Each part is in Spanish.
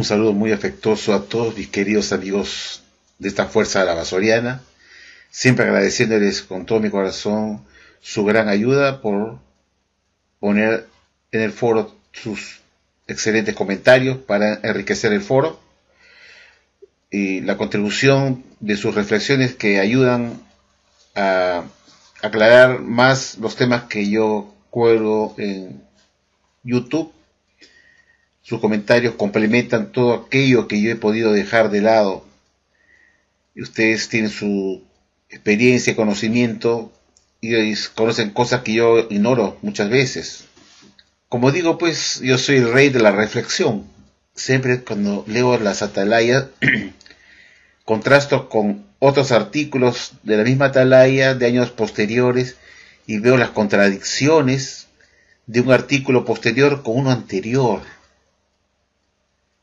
saludo muy afectuoso a todos mis queridos amigos de esta fuerza lavasoriana, siempre agradeciéndoles con todo mi corazón su gran ayuda por poner en el foro sus excelentes comentarios para enriquecer el foro y la contribución de sus reflexiones que ayudan a aclarar más los temas que yo cuelgo en YouTube. Sus comentarios complementan todo aquello que yo he podido dejar de lado. Y ustedes tienen su experiencia y conocimiento y conocen cosas que yo ignoro muchas veces. Como digo, pues yo soy el rey de la reflexión. Siempre cuando leo las atalayas contrasto con otros artículos de la misma atalaya de años posteriores y veo las contradicciones de un artículo posterior con uno anterior.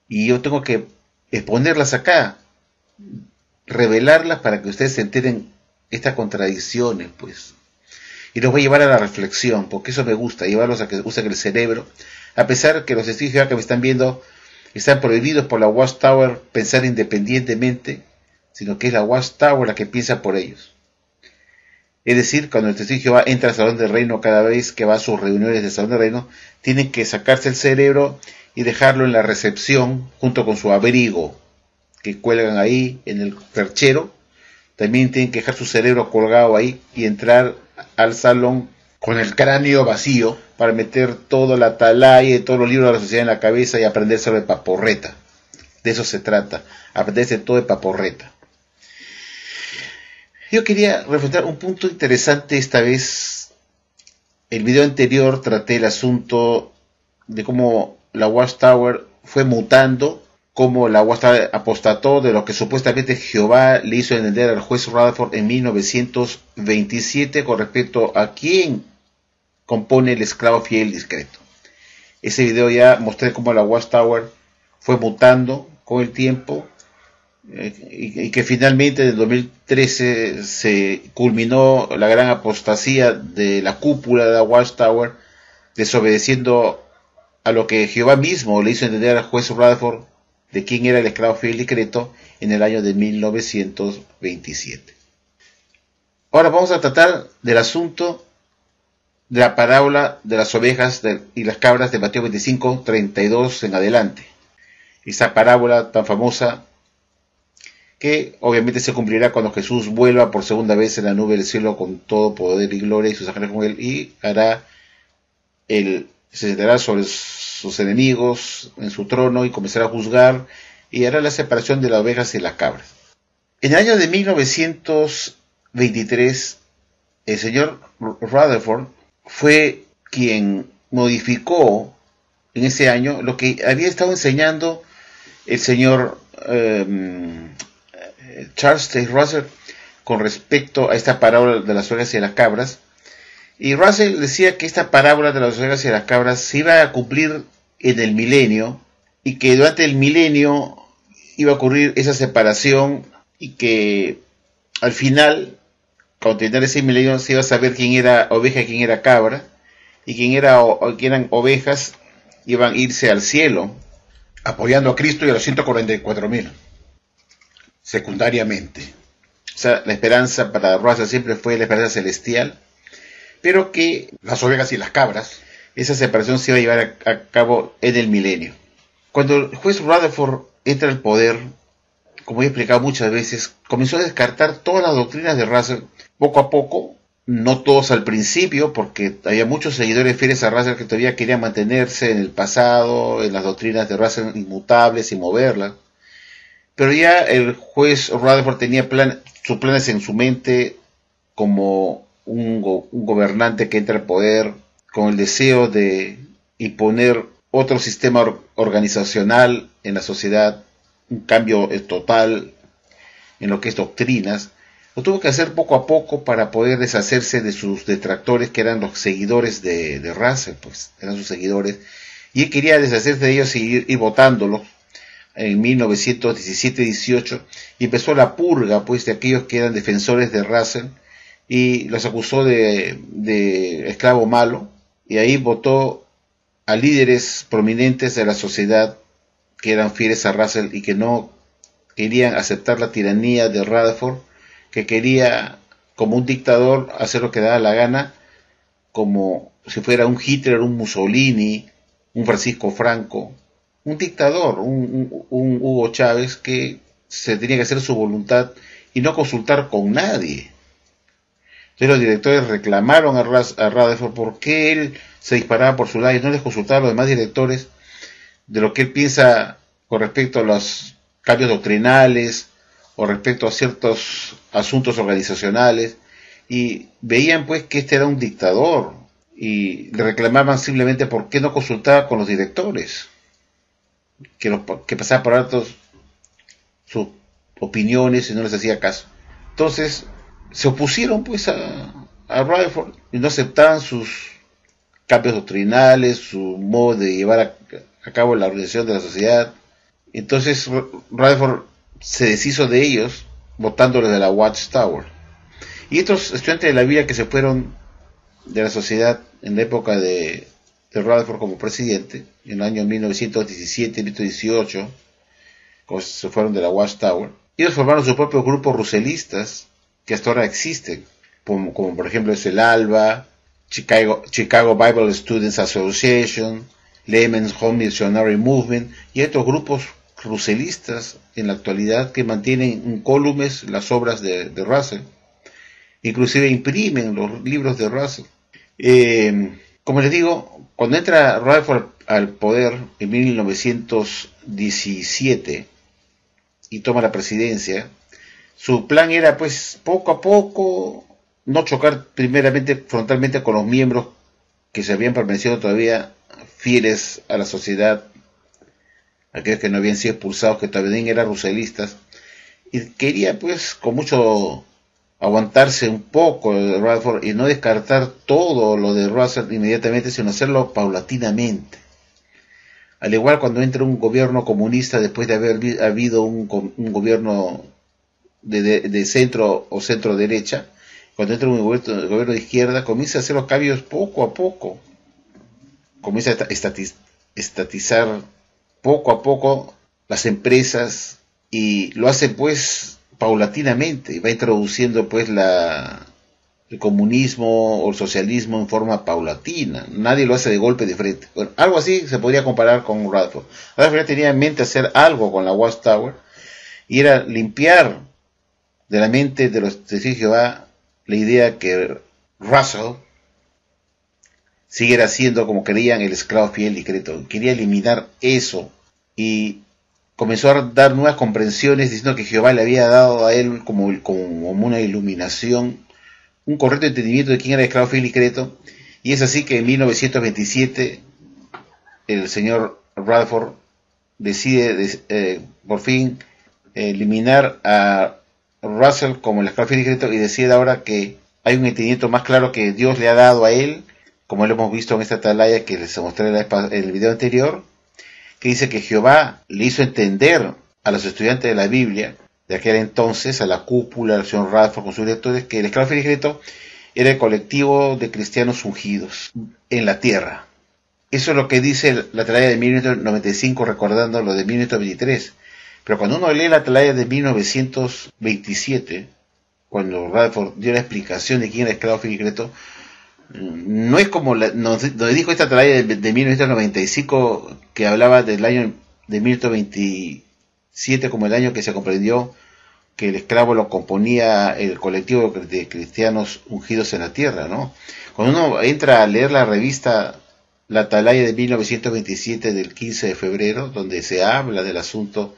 Y yo tengo que exponerlas acá, revelarlas para que ustedes se enteren estas contradicciones, pues. Y los voy a llevar a la reflexión, porque eso me gusta, llevarlos a que usen el cerebro, a pesar que los testigos de Jehová que me están viendo están prohibidos por la Watchtower pensar independientemente, sino que es la Watchtower la que piensa por ellos. Es decir, cuando el testigo de Jehová entra al Salón del Reino, cada vez que va a sus reuniones del Salón del Reino, tienen que sacarse el cerebro y dejarlo en la recepción junto con su abrigo que cuelgan ahí en el perchero. También tienen que dejar su cerebro colgado ahí y entrar al salón con el cráneo vacío para meter toda la atalaya y todos los libros de la sociedad en la cabeza y aprender sobre paporreta. De eso se trata, aprenderse todo de paporreta. Yo quería reflejar un punto interesante esta vez. El video anterior traté el asunto de cómo la Watchtower fue mutando, cómo la Watchtower apostató de lo que supuestamente Jehová le hizo entender al juez Rutherford en 1927 con respecto a quién compone el esclavo fiel discreto. Ese video ya mostré cómo la Watchtower fue mutando con el tiempo y que finalmente en el 2013 se culminó la gran apostasía de la cúpula de la Watchtower, desobedeciendo a lo que Jehová mismo le hizo entender al juez Rutherford de quién era el esclavo fiel discreto en el año de 1927. Ahora vamos a tratar del asunto de la parábola de las ovejas y las cabras de Mateo 25, 32 en adelante. Esa parábola tan famosa que obviamente se cumplirá cuando Jesús vuelva por segunda vez en la nube del cielo con todo poder y gloria y sus ángeles con él, y se sentará sobre sus enemigos en su trono y comenzará a juzgar y hará la separación de las ovejas y las cabras. En el año de 1923 el señor Rutherford fue quien modificó en ese año lo que había estado enseñando el señor Charles Taze Russell con respecto a esta parábola de las ovejas y las cabras. Y Russell decía que esta parábola de las ovejas y las cabras se iba a cumplir en el milenio y que durante el milenio iba a ocurrir esa separación y que al final, cuando terminara ese milenio, se iba a saber quién era oveja y quién era cabra, y quién eran ovejas iban a irse al cielo apoyando a Cristo y a los 144,000 secundariamente. O sea, la esperanza para Russell siempre fue la esperanza celestial, pero que las ovejas y las cabras, esa separación se iba a llevar a cabo en el milenio. Cuando el juez Rutherford entra al poder, como he explicado muchas veces, comenzó a descartar todas las doctrinas de Russell poco a poco, no todos al principio, porque había muchos seguidores fieles a Russell que todavía querían mantenerse en el pasado, en las doctrinas de Russell inmutables y moverlas. Pero ya el juez Rutherford tenía sus planes en su mente como un gobernante que entra al poder con el deseo de imponer otro sistema organizacional en la sociedad, un cambio total en lo que es doctrinas. Lo tuvo que hacer poco a poco para poder deshacerse de sus detractores, que eran los seguidores de Russell, pues eran sus seguidores, y él quería deshacerse de ellos y ir votándolos en 1917-18, y empezó la purga pues de aquellos que eran defensores de Russell y los acusó de esclavo malo, y ahí votó a líderes prominentes de la sociedad que eran fieles a Russell y que no querían aceptar la tiranía de Rutherford, que quería, como un dictador, hacer lo que daba la gana, como si fuera un Hitler, un Mussolini, un Francisco Franco, un dictador, un Hugo Chávez, que se tenía que hacer su voluntad y no consultar con nadie. Entonces los directores reclamaron a Rutherford porque él se disparaba por su lado y no les consultaba a los demás directores de lo que él piensa con respecto a los cambios doctrinales o respecto a ciertos asuntos organizacionales, y veían pues que este era un dictador y le reclamaban simplemente por qué no consultaba con los directores, que pasaba por alto sus opiniones y no les hacía caso. Entonces se opusieron pues a Rutherford y no aceptaban sus cambios doctrinales, su modo de llevar a cabo la organización de la sociedad. Entonces Rutherford se deshizo de ellos, botándoles de la Watchtower. Y estos estudiantes de la Biblia que se fueron de la sociedad en la época de Rutherford como presidente, en el año 1917-1918, se fueron de la Watchtower, ellos formaron sus propios grupos ruselistas que hasta ahora existen, como por ejemplo es el ALBA, Chicago Bible Students Association, Lehman's Home Missionary Movement y otros grupos ruselistas en la actualidad que mantienen incólumes las obras de Russell, inclusive imprimen los libros de Russell. Como les digo, cuando entra Rutherford al poder en 1917 y toma la presidencia, su plan era pues poco a poco no chocar primeramente frontalmente con los miembros que se habían permanecido todavía fieles a la sociedad, aquellos que no habían sido expulsados, que todavía eran ruselistas, y quería pues con mucho aguantarse un poco de Rutherford y no descartar todo lo de Russell inmediatamente, sino hacerlo paulatinamente. Al igual cuando entra un gobierno comunista después de haber habido un gobierno de centro o centro derecha, cuando entra un gobierno de izquierda, comienza a hacer los cambios poco a poco, comienza a estatizar poco a poco las empresas y lo hace pues paulatinamente, y va introduciendo pues el comunismo o el socialismo en forma paulatina. Nadie lo hace de golpe de frente. Bueno, algo así se podría comparar con Rutherford. Rutherford ya tenía en mente hacer algo con la Watchtower y era limpiar de la mente de los testigos de Jehová la idea que Russell siguiera siendo, como creían, el esclavo fiel y creto. Quería eliminar eso y comenzó a dar nuevas comprensiones, diciendo que Jehová le había dado a él como una iluminación, un correcto entendimiento de quién era el esclavo fiel y creto. Y es así que en 1927 el señor Rutherford decide por fin eliminar a Russell como el esclavo fiel y creto, y decide ahora que hay un entendimiento más claro que Dios le ha dado a él, como lo hemos visto en esta atalaya que les mostré en el video anterior, que dice que Jehová le hizo entender a los estudiantes de la Biblia de aquel entonces, a la cúpula, al señor Rutherford con sus lectores, que el esclavo fiel y creto era el colectivo de cristianos ungidos en la tierra. Eso es lo que dice la atalaya de 1995, recordando lo de 1923. Pero cuando uno lee la atalaya de 1927, cuando Rutherford dio la explicación de quién era el esclavo fiel y creto, no es como nos dijo esta atalaya de 1995, que hablaba del año de 1927 como el año que se comprendió que el esclavo lo componía el colectivo de cristianos ungidos en la tierra, ¿no? Cuando uno entra a leer la revista La Atalaya de 1927 del 15 de febrero, donde se habla del asunto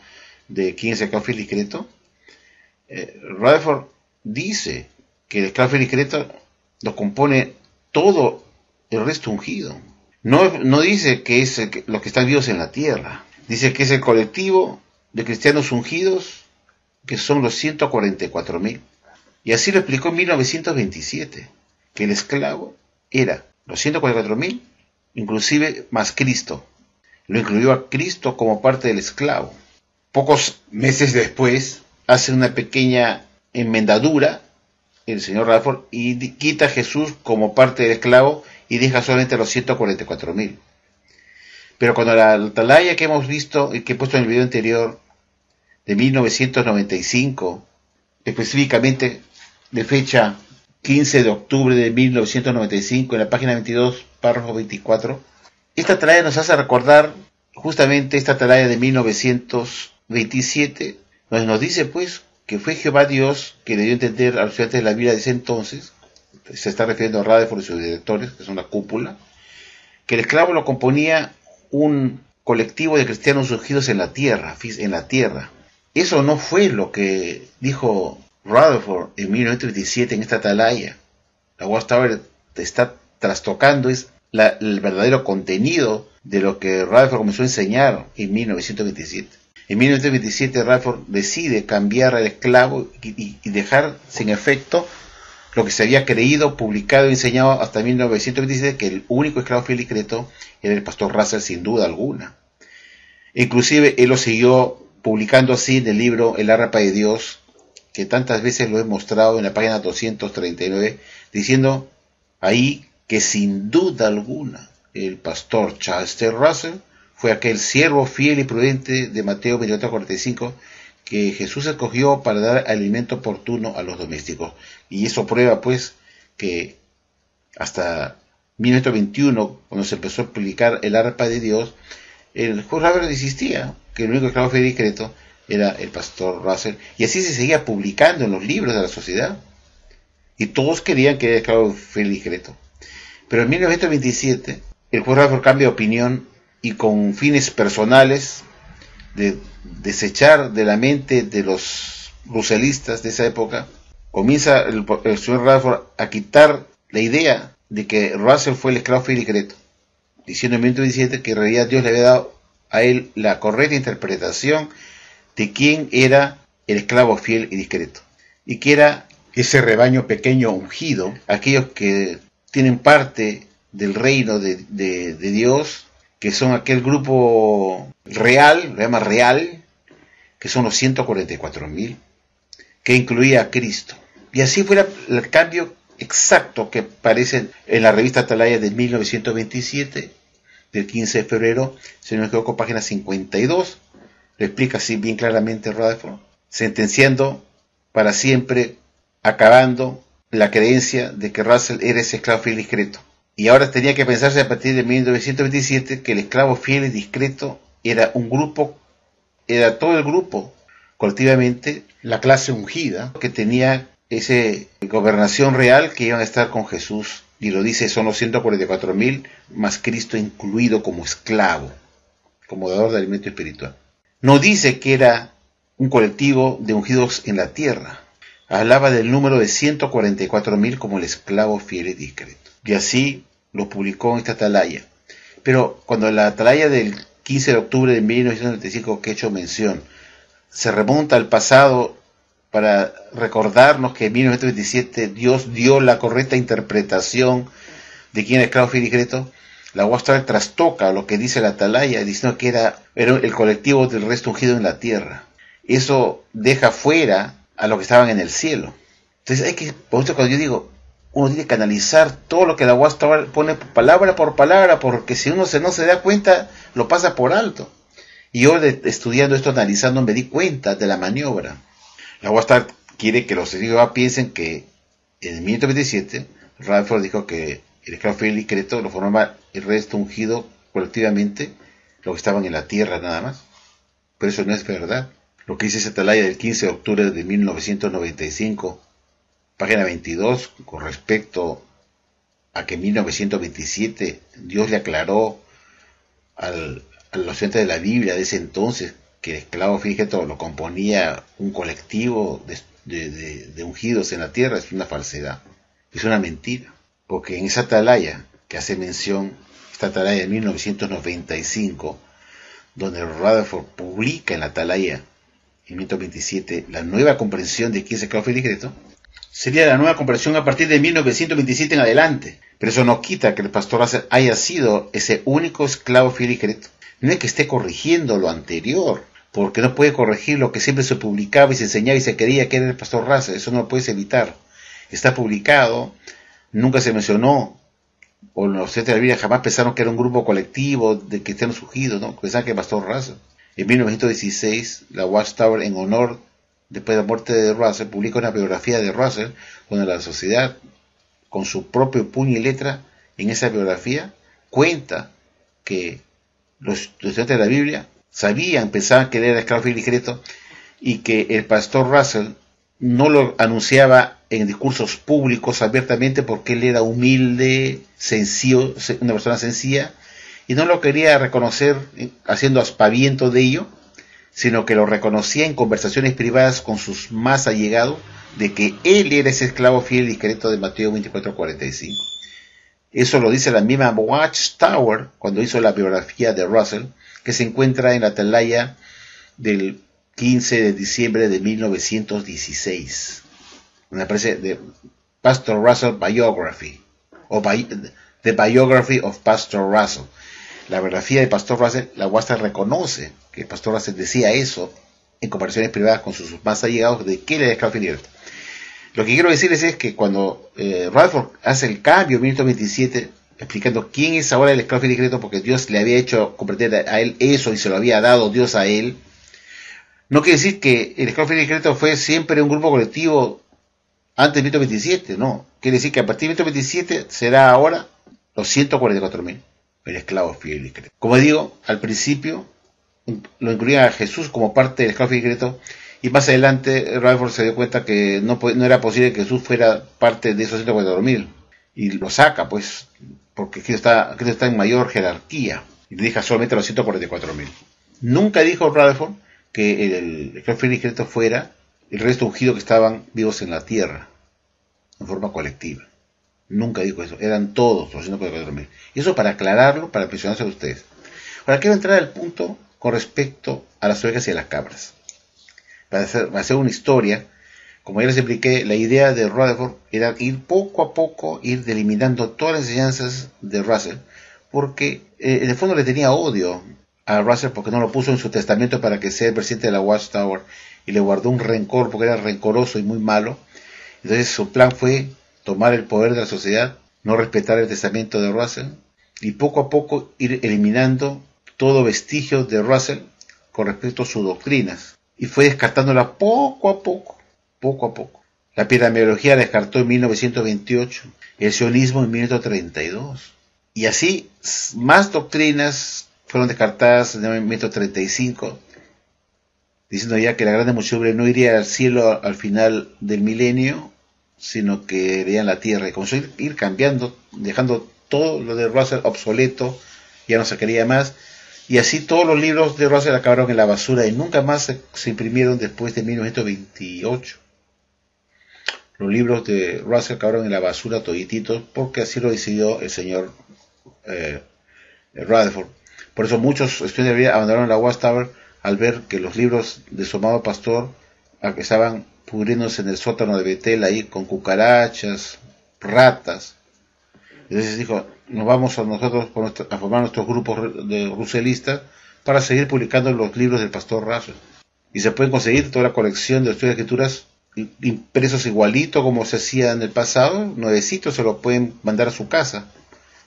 de quién es el esclavo fiel y creto, Rutherford dice que el esclavo fiel y creto lo compone todo el resto ungido. No dice que es los que están vivos en la tierra. Dice que es el colectivo de cristianos ungidos, que son los 144.000. Y así lo explicó en 1927, que el esclavo era los 144.000, inclusive más Cristo. Lo incluyó a Cristo como parte del esclavo. Pocos meses después hace una pequeña enmendadura el señor Rutherford y quita a Jesús como parte del esclavo y deja solamente a los 144.000. Pero cuando la atalaya que hemos visto y que he puesto en el video anterior, de 1995, específicamente de fecha 15 de octubre de 1995, en la página 22, párrafo 24, esta atalaya nos hace recordar justamente esta atalaya de 1927, donde nos dice pues que fue Jehová Dios que le dio a entender a los estudiantes de la Biblia de ese entonces, se está refiriendo a Rutherford y sus directores, que es una cúpula, que el esclavo lo componía un colectivo de cristianos ungidos en la tierra, Eso no fue lo que dijo Rutherford en 1927 en esta atalaya. La Watchtower está trastocando el verdadero contenido de lo que Rutherford comenzó a enseñar en 1927. En 1927 Rutherford decide cambiar al esclavo y dejar sin efecto lo que se había creído, publicado y enseñado hasta 1927, que el único esclavo fiel y discreto era el pastor Russell, sin duda alguna. Inclusive él lo siguió publicando así en el libro El Arpa de Dios, que tantas veces lo he mostrado en la página 239, diciendo ahí que sin duda alguna el pastor Charles T. Russell fue aquel siervo fiel y prudente de Mateo 24:45 que Jesús escogió para dar alimento oportuno a los domésticos. Y eso prueba pues que hasta 1921, cuando se empezó a publicar el Arpa de Dios, el juez Rutherford insistía que el único esclavo fiel y discreto era el pastor Russell, y así se seguía publicando en los libros de la sociedad, y todos querían que era el esclavo fiel y discreto. Pero en 1927 el juez Rutherford cambia de opinión y con fines personales de desechar de la mente de los russellistas de esa época, comienza el señor Rutherford a quitar la idea de que Russell fue el esclavo fiel y discreto, diciendo en 1927 que en realidad Dios le había dado a él la correcta interpretación de quién era el esclavo fiel y discreto, y que era ese rebaño pequeño ungido, aquellos que tienen parte del reino de Dios, que son aquel grupo real, lo llama real, que son los 144,000, que incluía a Cristo. Y así fue el cambio exacto que aparece en la revista Atalaya de 1927, del 15 de febrero, si no me equivoco, página 52, lo explica así bien claramente Rutherford, sentenciando para siempre, acabando la creencia de que Russell era ese esclavo fiel y discreto. Y ahora tenía que pensarse a partir de 1927 que el esclavo fiel y discreto era un grupo, era todo el grupo, colectivamente, la clase ungida, que tenía esa gobernación real que iban a estar con Jesús. Y lo dice, son los 144,000, más Cristo incluido como esclavo, como dador de alimento espiritual. No dice que era un colectivo de ungidos en la tierra. Hablaba del número de 144,000 como el esclavo fiel y discreto. Y así lo publicó en esta atalaya. Pero cuando la atalaya del 15 de octubre de 1995 que he hecho mención se remonta al pasado para recordarnos que en 1927 Dios dio la correcta interpretación de quién era esclavo fiel y discreto, la Watchtower trastoca lo que dice la atalaya diciendo que era el colectivo del resto ungido en la tierra. Eso deja fuera a los que estaban en el cielo. Entonces hay que, por eso cuando yo digo, uno tiene que analizar todo lo que la Watchtower pone palabra por palabra, porque si uno no se da cuenta, lo pasa por alto. Y yo estudiando esto, analizando, me di cuenta de la maniobra. La Watchtower quiere que los testigos piensen que en 1927 Rutherford dijo que el esclavo fiel y discreto lo formaba el resto ungido colectivamente, los que estaban en la tierra nada más. Pero eso no es verdad. Lo que dice esa atalaya del 15 de octubre de 1995, página 22, con respecto a que en 1927 Dios le aclaró a los estudiantes de la Biblia de ese entonces que el esclavo fiel y discreto lo componía un colectivo de ungidos en la tierra, es una falsedad, es una mentira. Porque en esa atalaya que hace mención, esta atalaya de 1995, donde Rutherford publica en la atalaya en 1927 la nueva comprensión de quién es el esclavo fiel y discreto, sería la nueva comprensión a partir de 1927 en adelante. Pero eso no quita que el pastor Russell haya sido ese único esclavo fiel y discreto. No es que esté corrigiendo lo anterior, porque no puede corregir lo que siempre se publicaba y se enseñaba y se creía que era el pastor Russell. Eso no lo puedes evitar. Está publicado, nunca se mencionó o los estudiantes de la Biblia jamás pensaron que era un grupo colectivo de cristianos surgidos, ¿no? Pensaban que el pastor Russell. En 1916, la Watchtower, en honor, después de la muerte de Russell, publica una biografía de Russell, donde la sociedad, con su propio puño y letra, en esa biografía, cuenta que los estudiantes de la Biblia sabían, pensaban que él era esclavo fiel y discreto, y que el pastor Russell no lo anunciaba en discursos públicos abiertamente porque él era humilde, sencillo, una persona sencilla, y no lo quería reconocer haciendo aspaviento de ello, sino que lo reconocía en conversaciones privadas con sus más allegados de que él era ese esclavo fiel y discreto de Mateo 24:45. Eso lo dice la misma Watchtower cuando hizo la biografía de Russell, que se encuentra en la atalaya del 15 de diciembre de 1916. Me parece de Pastor Russell Biography, o The Biography of Pastor Russell. La biografía de Pastor Russell, la Watchtower reconoce que el Pastor Russell decía eso en conversaciones privadas con sus más allegados de que él era esclavo fiel. Lo que quiero decirles es que cuando Rutherford hace el cambio en 1927, explicando quién es ahora el esclavo fiel y discreto, porque Dios le había hecho comprender a él eso y se lo había dado Dios a él, no quiere decir que el esclavo fiel y discreto fue siempre un grupo colectivo antes de 1927, no. Quiere decir que a partir de 1927 será ahora los 144.000, el esclavo fiel y discreto. Como digo, al principio lo incluía a Jesús como parte del esclavo fiel y discreto, y más adelante Rutherford se dio cuenta que no era posible que Jesús fuera parte de esos 144.000, y lo saca, pues, porque Cristo está en mayor jerarquía, y le deja solamente a los 144.000. Nunca dijo Rutherford que el esclavo fiel y discreto fuera el resto ungido que estaban vivos en la tierra, en forma colectiva. Nunca dijo eso, eran todos los 144.000. Y eso para aclararlo, para impresionarse a ustedes. Ahora quiero entrar al punto con respecto a las ovejas y a las cabras. Para hacer una historia, como ya les expliqué, la idea de Rutherford era ir poco a poco, ir eliminando todas las enseñanzas de Russell, porque en el fondo le tenía odio a Russell porque no lo puso en su testamento para que sea el presidente de la Watchtower, y le guardó un rencor porque era rencoroso y muy malo. Entonces su plan fue tomar el poder de la sociedad, no respetar el testamento de Russell, y poco a poco ir eliminando todo vestigio de Russell con respecto a sus doctrinas. Y fue descartándola poco a poco, poco a poco. La epidemiología la descartó en 1928, el sionismo en 1932. Y así más doctrinas fueron descartadas en 1935, diciendo ya que la gran muchedumbre no iría al cielo al final del milenio, sino que iría a la tierra. Y comenzó a ir cambiando, dejando todo lo de Russell obsoleto, ya no se quería más. Y así todos los libros de Russell acabaron en la basura y nunca más se imprimieron después de 1928. Los libros de Russell acabaron en la basura todititos porque así lo decidió el señor Rutherford. Por eso muchos estudiantes de Biblia abandonaron la Watchtower al ver que los libros de su amado pastor estaban pudriéndose en el sótano de Betel ahí con cucarachas, ratas. Entonces dijo, nos vamos nosotros a formar nuestros grupos de russellistas para seguir publicando los libros del pastor Russell. Y se pueden conseguir toda la colección de estudios de escrituras impresos igualito como se hacía en el pasado, nuevecitos, se lo pueden mandar a su casa,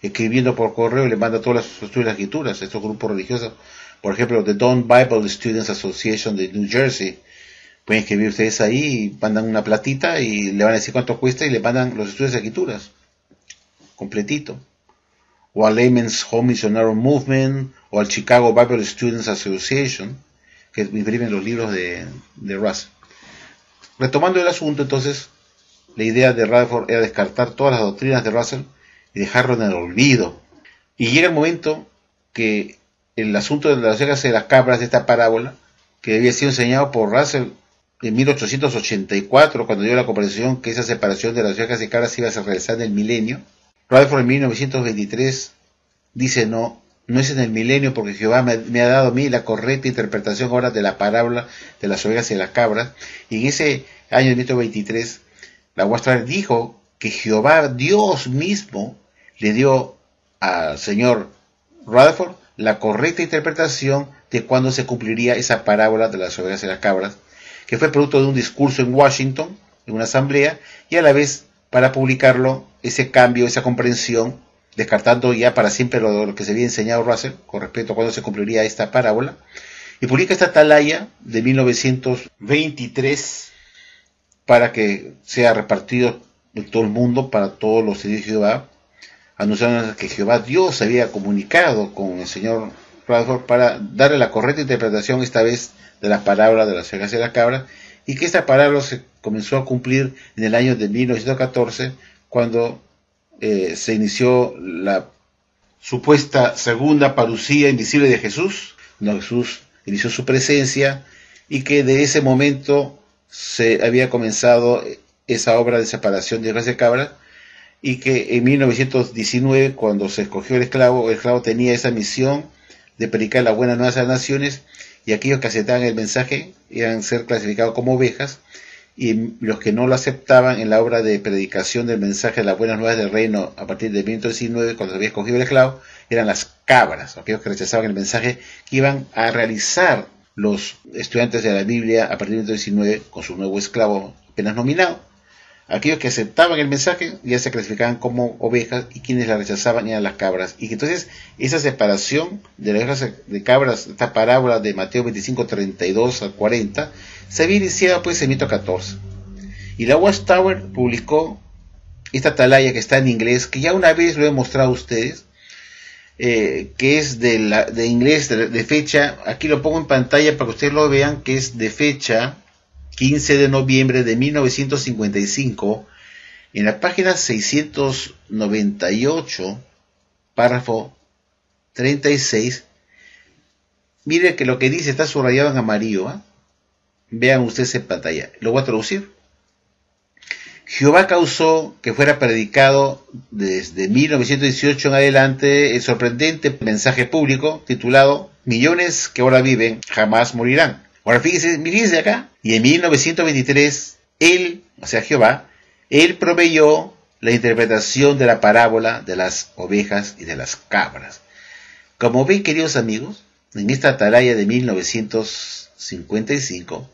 escribiendo por correo, y le manda todos los estudios de escrituras, estos grupos religiosos. Por ejemplo, The Don Bible Students Association de New Jersey. Pueden escribir ustedes ahí y mandan una platita y le van a decir cuánto cuesta y le mandan los estudios de escrituras completito. O al Layman's Home Missionary Movement, o al Chicago Bible Students Association, que imprimen los libros de Russell. Retomando el asunto, entonces, la idea de Rutherford era descartar todas las doctrinas de Russell y dejarlo en el olvido. Y llega el momento que el asunto de las ovejas y las cabras de esta parábola, que había sido enseñado por Russell en 1884, cuando dio la comprensión que esa separación de las ovejas y cabras iba a realizar en el milenio, Rutherford en 1923 dice no es en el milenio, porque Jehová me ha dado a mí la correcta interpretación ahora de la parábola de las ovejas y las cabras. Y en ese año de 1923, la Watchtower dijo que Jehová, Dios mismo, le dio al señor Rutherford la correcta interpretación de cuándo se cumpliría esa parábola de las ovejas y las cabras, que fue producto de un discurso en Washington, en una asamblea, y a la vez, para publicarlo, ese cambio, esa comprensión, descartando ya para siempre lo que se había enseñado Russell con respecto a cuándo se cumpliría esta parábola, y publica esta atalaya de 1923 para que sea repartido en todo el mundo para todos los hijos de Jehová, anunciando que Jehová Dios se había comunicado con el señor Rutherford para darle la correcta interpretación esta vez de la parábola de las ovejas y la cabra, y que esta parábola se comenzó a cumplir en el año de 1914 cuando se inició la supuesta segunda parucía invisible de Jesús, cuando Jesús inició su presencia, y que de ese momento se había comenzado esa obra de separación de ovejas y cabras, y que en 1919, cuando se escogió el esclavo tenía esa misión de predicar las buenas nuevas a las naciones, y aquellos que aceptaban el mensaje iban a ser clasificados como ovejas, y los que no lo aceptaban en la obra de predicación del mensaje de las buenas nuevas del reino a partir de 1919, cuando se había escogido el esclavo, eran las cabras, aquellos que rechazaban el mensaje que iban a realizar los estudiantes de la Biblia a partir de 1919 con su nuevo esclavo apenas nominado. Aquellos que aceptaban el mensaje ya se clasificaban como ovejas, y quienes la rechazaban eran las cabras. Y que entonces esa separación de las ovejas de cabras, esta parábola de Mateo 25, 32 a 40, se había iniciado pues en 1914. Y la Watchtower publicó esta atalaya que está en inglés, que ya una vez lo he mostrado a ustedes, que es de inglés de fecha, aquí lo pongo en pantalla para que ustedes lo vean, que es de fecha 15 de noviembre de 1955, en la página 698, párrafo 36, mire que lo que dice está subrayado en amarillo, ¿eh? Vean ustedes en pantalla, lo voy a traducir. Jehová causó que fuera predicado desde 1918 en adelante el sorprendente mensaje público titulado Millones que ahora viven jamás morirán. Ahora fíjense acá, y en 1923, él, o sea Jehová, él proveyó la interpretación de la parábola de las ovejas y de las cabras. Como ven, queridos amigos, en esta atalaya de 1955,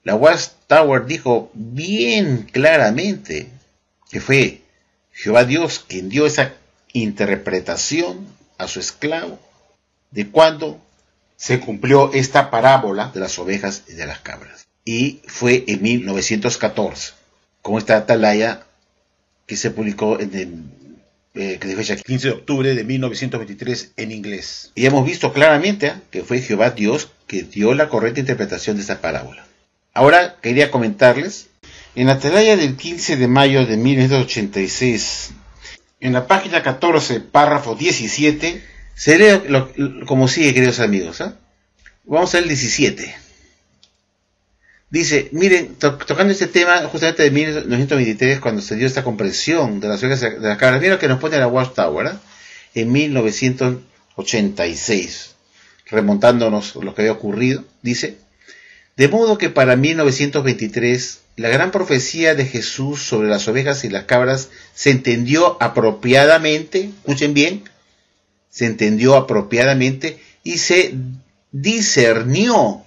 la Watchtower dijo bien claramente que fue Jehová Dios quien dio esa interpretación a su esclavo de cuando se cumplió esta parábola de las ovejas y de las cabras. Y fue en 1914, con esta atalaya que se publicó en que de fecha 15 de octubre de 1923 en inglés. Y hemos visto claramente que fue Jehová Dios que dio la correcta interpretación de esta parábola. Ahora quería comentarles, en la atalaya del 15 de mayo de 1986, en la página 14, párrafo 17, se lee como sigue, queridos amigos. Vamos a ver el 17. Dice, miren, tocando este tema justamente de 1923, cuando se dio esta comprensión de las ovejas de las cabras, miren lo que nos pone la Watchtower, en 1986, remontándonos lo que había ocurrido, dice, de modo que para 1923, la gran profecía de Jesús sobre las ovejas y las cabras se entendió apropiadamente, escuchen bien, se entendió apropiadamente y se discernió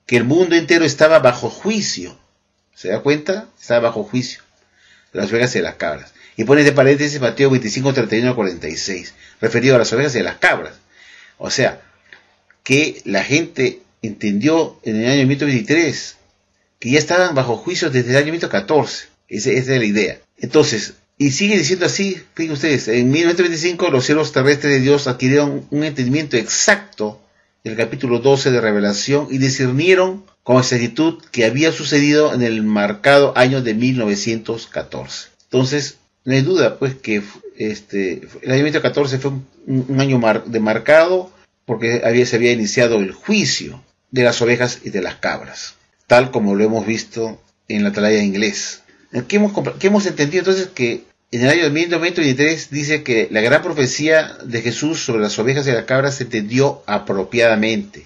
que el mundo entero estaba bajo juicio. ¿Se da cuenta? Estaba bajo juicio. Las ovejas y las cabras. Y pone de paréntesis Mateo 25, 31 46, referido a las ovejas y las cabras. O sea, que la gente entendió en el año 1923 que ya estaban bajo juicio desde el año 1914. Esa es la idea. Entonces, y sigue diciendo así, fíjense ustedes, en 1925 los cielos terrestres de Dios adquirieron un entendimiento exacto del capítulo 12 de Revelación y discernieron con exactitud que había sucedido en el marcado año de 1914. Entonces, no hay duda pues que el año 1914 fue un año marcado porque se había iniciado el juicio de las ovejas y de las cabras, tal como lo hemos visto en la atalaya inglés. ¿Qué hemos entendido entonces? Que en el año 1923 dice que la gran profecía de Jesús sobre las ovejas y las cabras se entendió apropiadamente,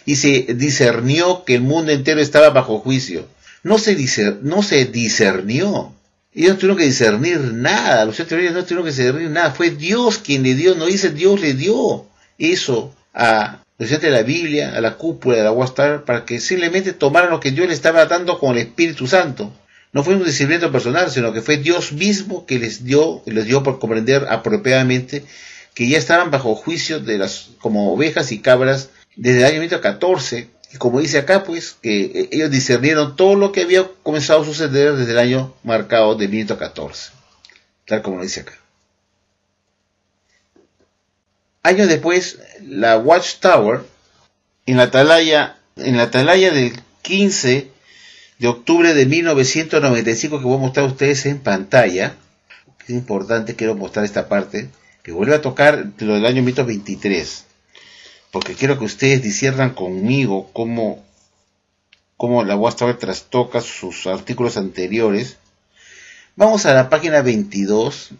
y se discernió que el mundo entero estaba bajo juicio. No se discernió. Ellos no tuvieron que discernir nada, los estudiantes no tuvieron que discernir nada, fue Dios quien le dio, no dice Dios le dio eso a los estudiantes de la Biblia, a la cúpula de la Watchtower, para que simplemente tomaran lo que Dios le estaba dando con el Espíritu Santo. No fue un discernimiento personal, sino que fue Dios mismo que les dio por comprender apropiadamente que ya estaban bajo juicio como ovejas y cabras desde el año 1914. Y como dice acá, pues, que ellos discernieron todo lo que había comenzado a suceder desde el año marcado de 1914. Tal como lo dice acá. Años después, la Watchtower, en la atalaya del 15 de octubre de 1995, que voy a mostrar a ustedes en pantalla, que es importante, quiero mostrar esta parte, que vuelve a tocar lo del año 1923, porque quiero que ustedes disciernan conmigo cómo la Watchtower trastoca sus artículos anteriores. Vamos a la página 22.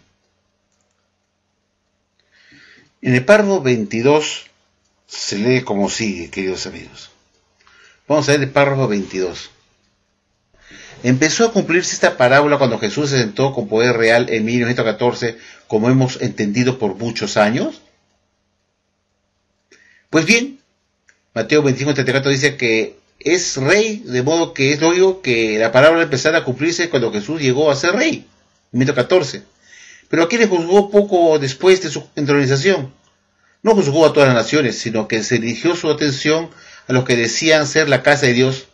En el párrafo 22 se lee como sigue, queridos amigos. Vamos a ver el párrafo 22. Empezó a cumplirse esta parábola cuando Jesús se sentó con poder real en 1914, como hemos entendido por muchos años. Pues bien, Mateo 25:34 dice que es rey, de modo que es lógico que la parábola empezara a cumplirse cuando Jesús llegó a ser rey, en 1914. Pero ¿a quién le juzgó poco después de su entronización? No juzgó a todas las naciones, sino que se dirigió su atención a los que decían ser la casa de Dios.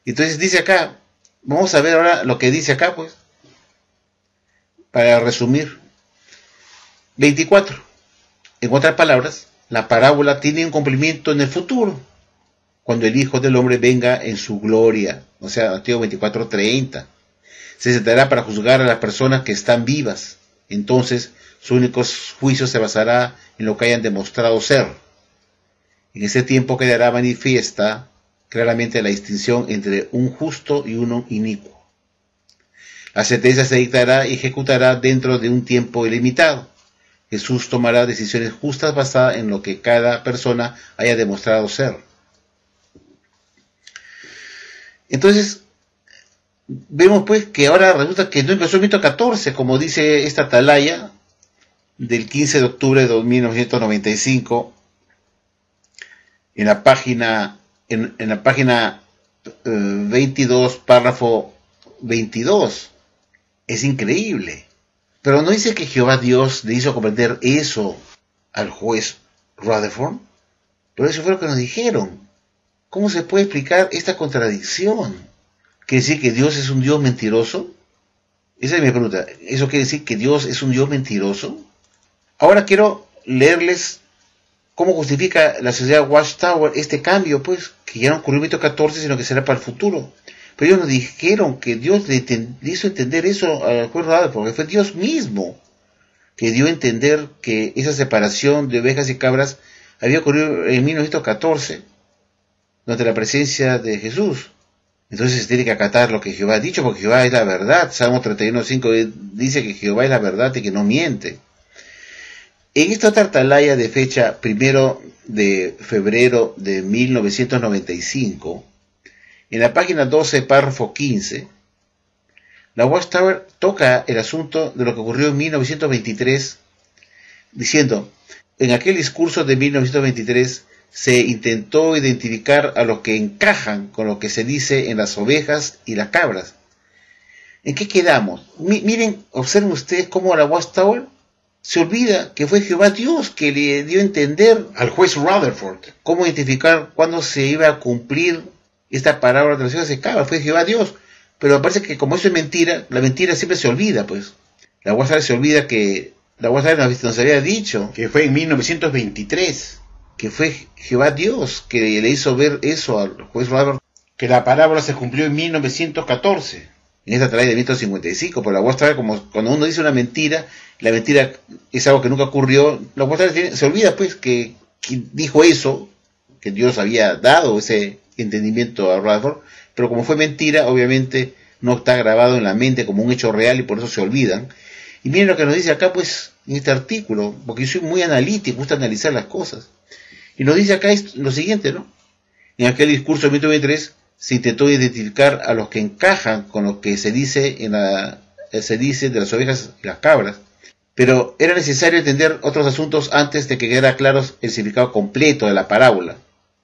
Entonces dice acá, vamos a ver ahora lo que dice acá, pues, para resumir. 24. En otras palabras, la parábola tiene un cumplimiento en el futuro, cuando el Hijo del Hombre venga en su gloria. O sea, Mateo 24:30. Se sentará para juzgar a las personas que están vivas. Entonces, su único juicio se basará en lo que hayan demostrado ser. En ese tiempo quedará manifiesta claramente la distinción entre un justo y uno inicuo. La sentencia se dictará y ejecutará dentro de un tiempo ilimitado. Jesús tomará decisiones justas basadas en lo que cada persona haya demostrado ser. Entonces, vemos pues que ahora resulta que no empezó en 1914, como dice esta atalaya del 15 de octubre de 1995, en la página 22, párrafo 22. Es increíble. Pero no dice que Jehová Dios le hizo comprender eso al juez Rutherford. Pero eso fue lo que nos dijeron. ¿Cómo se puede explicar esta contradicción? ¿Quiere decir que Dios es un Dios mentiroso? Esa es mi pregunta. ¿Eso quiere decir que Dios es un Dios mentiroso? Ahora quiero leerles cómo justifica la sociedad Watchtower este cambio, pues, que ya no ocurrió en 1914, sino que será para el futuro. Pero ellos nos dijeron que Dios le hizo entender eso al juez Rutherford, porque fue Dios mismo que dio a entender que esa separación de ovejas y cabras había ocurrido en 1914, durante la presencia de Jesús. Entonces se tiene que acatar lo que Jehová ha dicho, porque Jehová es la verdad. Salmo 31:5 dice que Jehová es la verdad y que no miente. En esta otra atalaya de fecha 1 de febrero de 1995, en la página 12, párrafo 15, la Watchtower toca el asunto de lo que ocurrió en 1923, diciendo, en aquel discurso de 1923 se intentó identificar a los que encajan con lo que se dice en las ovejas y las cabras. ¿En qué quedamos? Miren, observen ustedes cómo la Watchtower se olvida que fue Jehová Dios que le dio a entender al juez Rutherford cómo identificar cuándo se iba a cumplir esta parábola de las ovejas y cabras. Fue Jehová Dios. Pero me parece que como eso es mentira, la mentira siempre se olvida, pues. La Watchtower se olvida que la Watchtower nos había dicho que fue en 1923, que fue Jehová Dios que le hizo ver eso al juez Rutherford, que la parábola se cumplió en 1914, en esta atalaya de 1955. Pero la Watchtower, como cuando uno dice una mentira, la mentira es algo que nunca ocurrió, la Watchtower se olvida pues que dijo eso, que Dios había dado ese entendimiento a Rutherford, pero como fue mentira, obviamente no está grabado en la mente como un hecho real y por eso se olvidan. Y miren lo que nos dice acá pues en este artículo, porque yo soy muy analítico, me gusta analizar las cosas. Y nos dice acá lo siguiente, ¿no? En aquel discurso de 1923 se intentó identificar a los que encajan con lo que se dice de las ovejas y las cabras, pero era necesario entender otros asuntos antes de que quedara claro el significado completo de la parábola.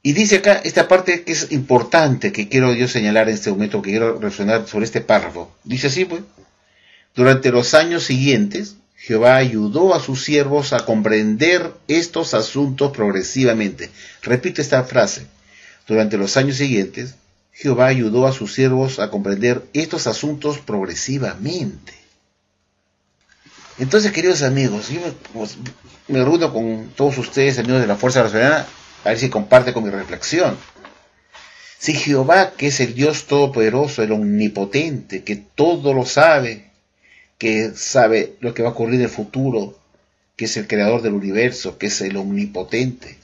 Y dice acá esta parte que es importante, que quiero yo señalar en este momento, que quiero reflexionar sobre este párrafo. Dice así, pues: durante los años siguientes, Jehová ayudó a sus siervos a comprender estos asuntos progresivamente. Repito esta frase: durante los años siguientes, Jehová ayudó a sus siervos a comprender estos asuntos progresivamente. Entonces, queridos amigos, yo me reúno con todos ustedes, amigos de la Fuerza Venezolana, a ver si comparte con mi reflexión. Si Jehová, que es el Dios Todopoderoso, el Omnipotente, que todo lo sabe, que sabe lo que va a ocurrir en el futuro, que es el Creador del universo, que es el Omnipotente,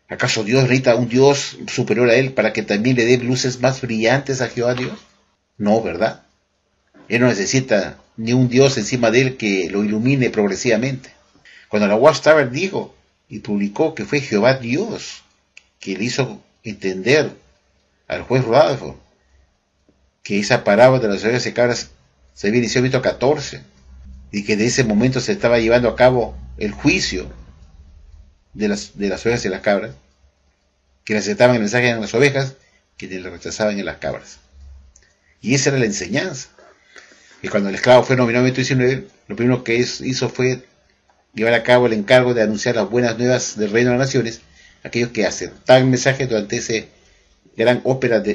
¿acaso Dios necesita un Dios superior a Él para que también le dé luces más brillantes a Jehová Dios? No, ¿verdad? Él no necesita ni un Dios encima de Él que lo ilumine progresivamente. Cuando la Watchtower dijo y publicó que fue Jehová Dios que le hizo entender al juez Rutherford que esa parábola de las ovejas y cabras se había iniciado en 14 y que de ese momento se estaba llevando a cabo el juicio de las ovejas y las cabras, quienes aceptaban el mensaje en las ovejas, quienes le rechazaban en las cabras. Y esa era la enseñanza. Y cuando el esclavo fue nominado en 19, lo primero que hizo fue llevar a cabo el encargo de anunciar las buenas nuevas del reino de las naciones a aquellos que aceptaban el mensaje durante ese gran hablando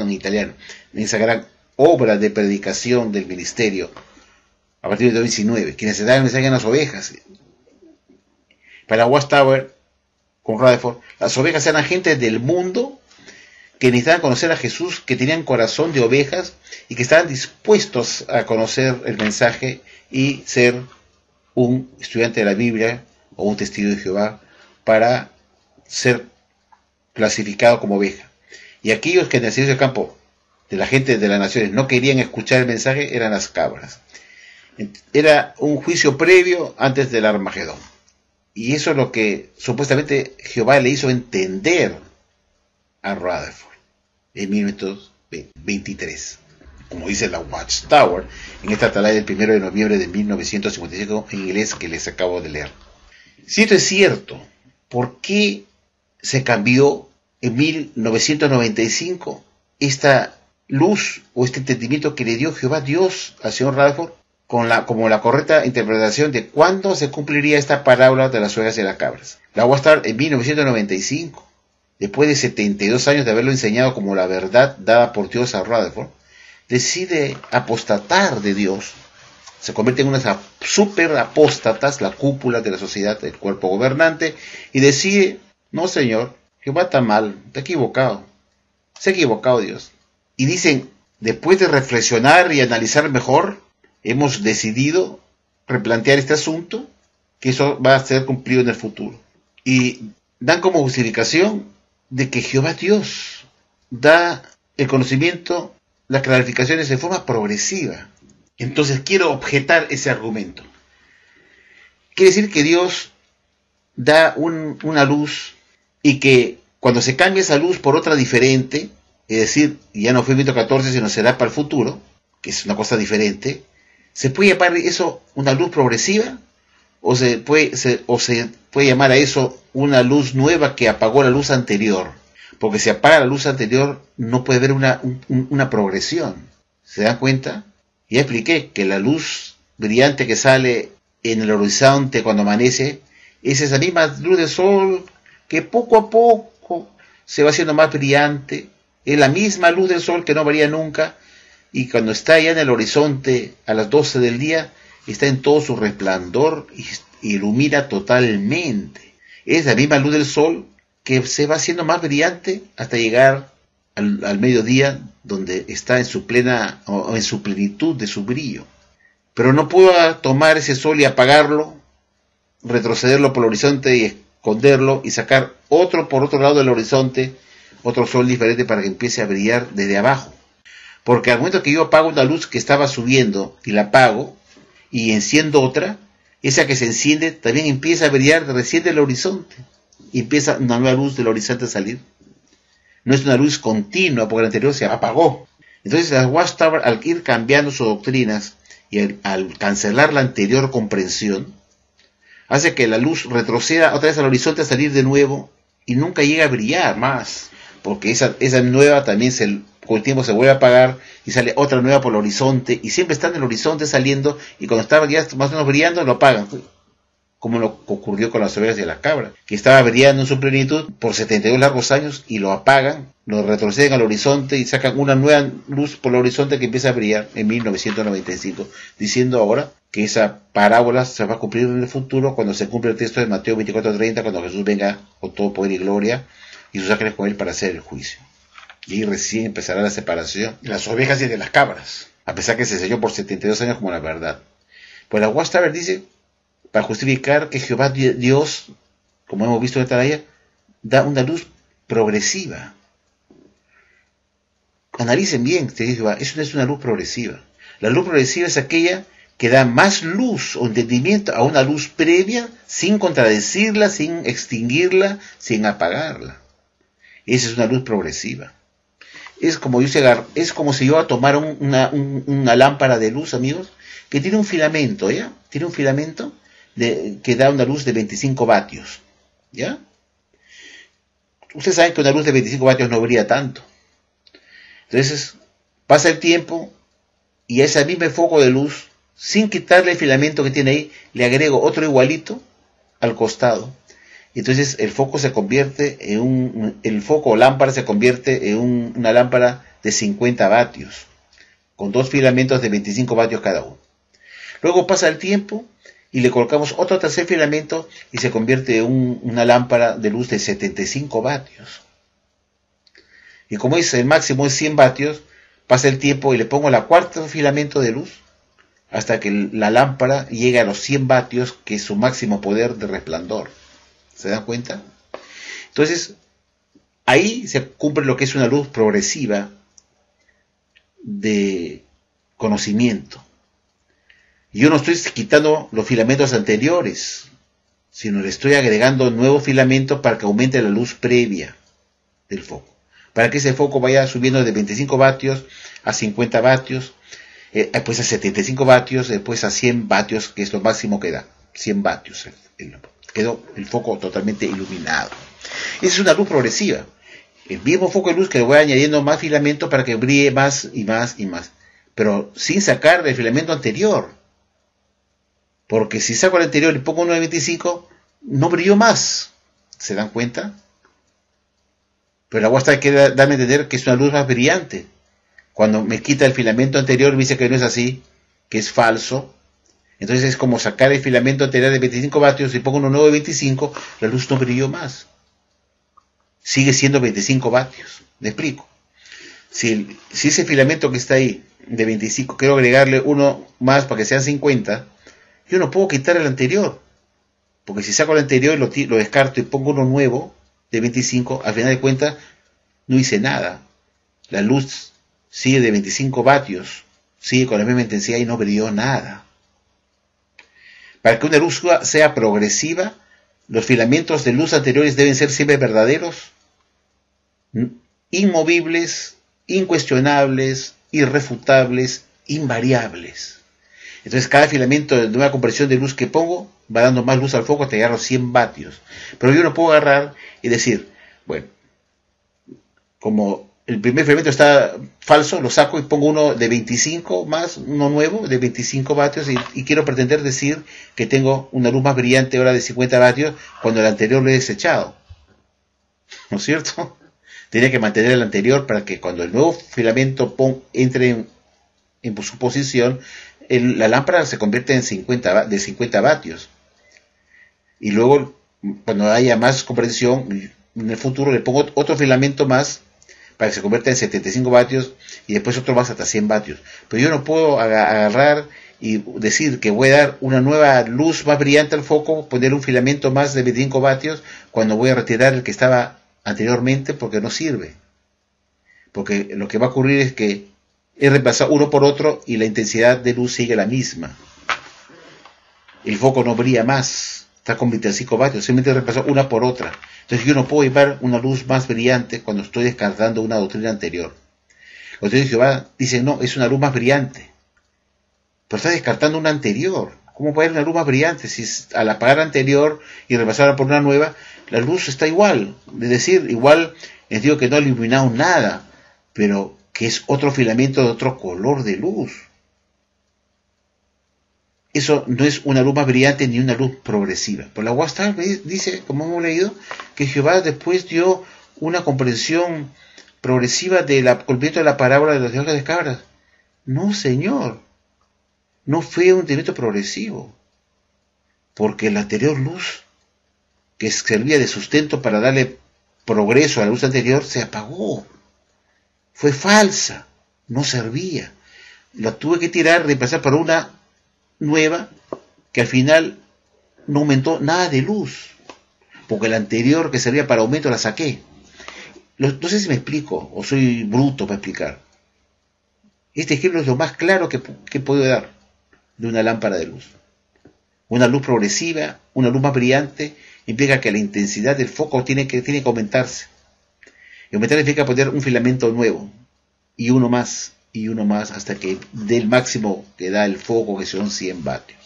en italiano, en esa gran obra de predicación del ministerio a partir de 19, quienes aceptaban el mensaje en las ovejas. Para Watchtower, con Rutherford, las ovejas eran agentes del mundo que necesitaban conocer a Jesús, que tenían corazón de ovejas y que estaban dispuestos a conocer el mensaje y ser un estudiante de la Biblia o un testigo de Jehová para ser clasificado como oveja. Y aquellos que en el servicio de campo de la gente de las naciones no querían escuchar el mensaje eran las cabras. Era un juicio previo antes del Armagedón. Y eso es lo que supuestamente Jehová le hizo entender a Rutherford en 1923. Como dice la Watchtower en esta atalaya del 1 de noviembre de 1955 en inglés que les acabo de leer. Si esto es cierto, ¿por qué se cambió en 1995 esta luz o este entendimiento que le dio Jehová Dios al señor Rutherford como la correcta interpretación de cuándo se cumpliría esta parábola de las ovejas y las cabras? La Watchtower en 1995, después de 72 años de haberlo enseñado como la verdad dada por Dios a Rutherford, decide apostatar de Dios, se convierte en unas super apóstatas, la cúpula de la sociedad, el cuerpo gobernante, y decide: no, señor, Jehová está mal, está equivocado, se ha equivocado Dios. Y dicen: después de reflexionar y analizar mejor, hemos decidido replantear este asunto, que eso va a ser cumplido en el futuro. Y dan como justificación de que Jehová Dios da el conocimiento, las clarificaciones de forma progresiva. Entonces quiero objetar ese argumento. Quiere decir que Dios da una luz y que cuando se cambia esa luz por otra diferente, es decir, ya no fue 1914 sino será para el futuro, que es una cosa diferente, ¿se puede llamar eso una luz progresiva? ¿O se puede llamar a eso una luz nueva que apagó la luz anterior? Porque si apaga la luz anterior no puede haber una progresión. ¿Se dan cuenta? Ya expliqué que la luz brillante que sale en el horizonte cuando amanece es esa misma luz del sol que poco a poco se va haciendo más brillante. Es la misma luz del sol que no varía nunca, y cuando está ya en el horizonte a las 12 del día está en todo su resplandor y ilumina totalmente. Es la misma luz del sol que se va haciendo más brillante hasta llegar al mediodía, donde está en su plena o en su plenitud de su brillo. Pero no puedo tomar ese sol y apagarlo, retrocederlo por el horizonte y esconderlo y sacar otro por otro lado del horizonte, otro sol diferente para que empiece a brillar desde abajo. Porque al momento que yo apago una luz que estaba subiendo y la apago y enciendo otra, esa que se enciende también empieza a brillar recién del horizonte y empieza una nueva luz del horizonte a salir. No es una luz continua porque la anterior se apagó. Entonces la Watchtower, al ir cambiando sus doctrinas y al cancelar la anterior comprensión, hace que la luz retroceda otra vez al horizonte a salir de nuevo y nunca llega a brillar más, porque esa nueva también con el tiempo se vuelve a apagar y sale otra nueva por el horizonte, y siempre está en el horizonte saliendo, y cuando estaba ya más o menos brillando lo apagan, como lo ocurrió con las ovejas de la cabra, que estaba brillando en su plenitud por 72 largos años y lo apagan, lo retroceden al horizonte y sacan una nueva luz por el horizonte que empieza a brillar en 1995, diciendo ahora que esa parábola se va a cumplir en el futuro cuando se cumple el texto de Mateo 24:30, cuando Jesús venga con todo poder y gloria y sus ángeles con él para hacer el juicio. Y ahí recién empezará la separación de las ovejas y de las cabras, a pesar que se selló por 72 años como la verdad. Pues la Watchtower dice, para justificar que Jehová Dios, como hemos visto en esta área, da una luz progresiva. Analicen bien, te dice Jehová, eso no es una luz progresiva. La luz progresiva es aquella que da más luz o entendimiento a una luz previa, sin contradecirla, sin extinguirla, sin apagarla. Esa es una luz progresiva. Es como si yo tomara una lámpara de luz, amigos, que tiene un filamento, ¿ya? Tiene un filamento que da una luz de 25 vatios, ¿ya? Ustedes saben que una luz de 25 vatios no brilla tanto. Entonces, pasa el tiempo y a ese mismo foco de luz, sin quitarle el filamento que tiene ahí, le agrego otro igualito al costado. Entonces el foco se convierte el foco o lámpara se convierte en una lámpara de 50 vatios, con dos filamentos de 25 vatios cada uno. Luego pasa el tiempo y le colocamos otro tercer filamento y se convierte en una lámpara de luz de 75 vatios. Y como el máximo es 100 vatios, pasa el tiempo y le pongo el cuarto filamento de luz hasta que la lámpara llegue a los 100 vatios, que es su máximo poder de resplandor. ¿Se dan cuenta? Entonces, ahí se cumple lo que es una luz progresiva de conocimiento. Yo no estoy quitando los filamentos anteriores, sino le estoy agregando nuevos filamentos para que aumente la luz previa del foco. Para que ese foco vaya subiendo de 25 vatios a 50 vatios, después a 75 vatios, después a 100 vatios, que es lo máximo que da. 100 vatios. Quedó el foco totalmente iluminado. Esa es una luz progresiva. El mismo foco de luz que le voy añadiendo más filamento para que brille más y más y más. Pero sin sacar el filamento anterior. Porque si saco el anterior y pongo uno de 25, no brilló más. ¿Se dan cuenta? Pero la Watchtower quiere darme a entender que es una luz más brillante. Cuando me quita el filamento anterior, me dice que no es así, que es falso. Entonces es como sacar el filamento anterior de 25 vatios y pongo uno nuevo de 25, la luz no brilló más. Sigue siendo 25 vatios. ¿Me explico? Si ese filamento que está ahí de 25, quiero agregarle uno más para que sean 50, yo no puedo quitar el anterior. Porque si saco el anterior y lo descarto y pongo uno nuevo de 25, al final de cuentas no hice nada. La luz sigue de 25 vatios, sigue con la misma intensidad y no brilló nada. Para que una luz sea progresiva, los filamentos de luz anteriores deben ser siempre verdaderos, inmovibles, incuestionables, irrefutables, invariables. Entonces cada filamento de nueva compresión de luz que pongo va dando más luz al foco hasta llegar a los 100 vatios. Pero yo no puedo agarrar y decir, bueno, como el primer filamento está falso, lo saco y pongo uno de 25 más, uno nuevo de 25 vatios y quiero pretender decir que tengo una luz más brillante ahora de 50 vatios cuando el anterior lo he desechado. ¿No es cierto? Tenía que mantener el anterior para que cuando el nuevo filamento entre en su posición, la lámpara se convierte de 50 vatios. Y luego, cuando haya más comprensión, en el futuro le pongo otro filamento más para que se convierta en 75 vatios y después otro más hasta 100 vatios. Pero yo no puedo agarrar y decir que voy a dar una nueva luz más brillante al foco, poner un filamento más de 25 vatios cuando voy a retirar el que estaba anteriormente, porque no sirve. Porque lo que va a ocurrir es que he reemplazado uno por otro y la intensidad de luz sigue la misma. El foco no brilla más, está con 25 vatios, simplemente he reemplazado una por otra. Entonces yo no puedo llevar una luz más brillante cuando estoy descartando una doctrina anterior. Los testigos de Jehová dicen, no, es una luz más brillante. Pero está descartando una anterior. ¿Cómo puede haber una luz más brillante si al apagar la anterior y repasarla por una nueva, la luz está igual? Es decir, igual les digo que no ha iluminado nada, pero que es otro filamento de otro color de luz. Eso no es una luz más brillante ni una luz progresiva. Por la Watchtower dice, como hemos leído, que Jehová después dio una comprensión progresiva del cumplimiento de la parábola de las ovejas de cabras. No, señor. No fue un entendimiento progresivo. Porque la anterior luz, que servía de sustento para darle progreso a la luz anterior, se apagó. Fue falsa. No servía. La tuve que tirar, reemplazar por una nueva, que al final no aumentó nada de luz. Porque la anterior, que servía para aumento, la saqué. No sé si me explico, o soy bruto para explicar. Este ejemplo es lo más claro que he podido dar de una lámpara de luz. Una luz progresiva, una luz más brillante, implica que la intensidad del foco tiene que aumentarse. Y aumentar significa poner un filamento nuevo, y uno más, hasta que dé el máximo que da el foco, que son 100 vatios.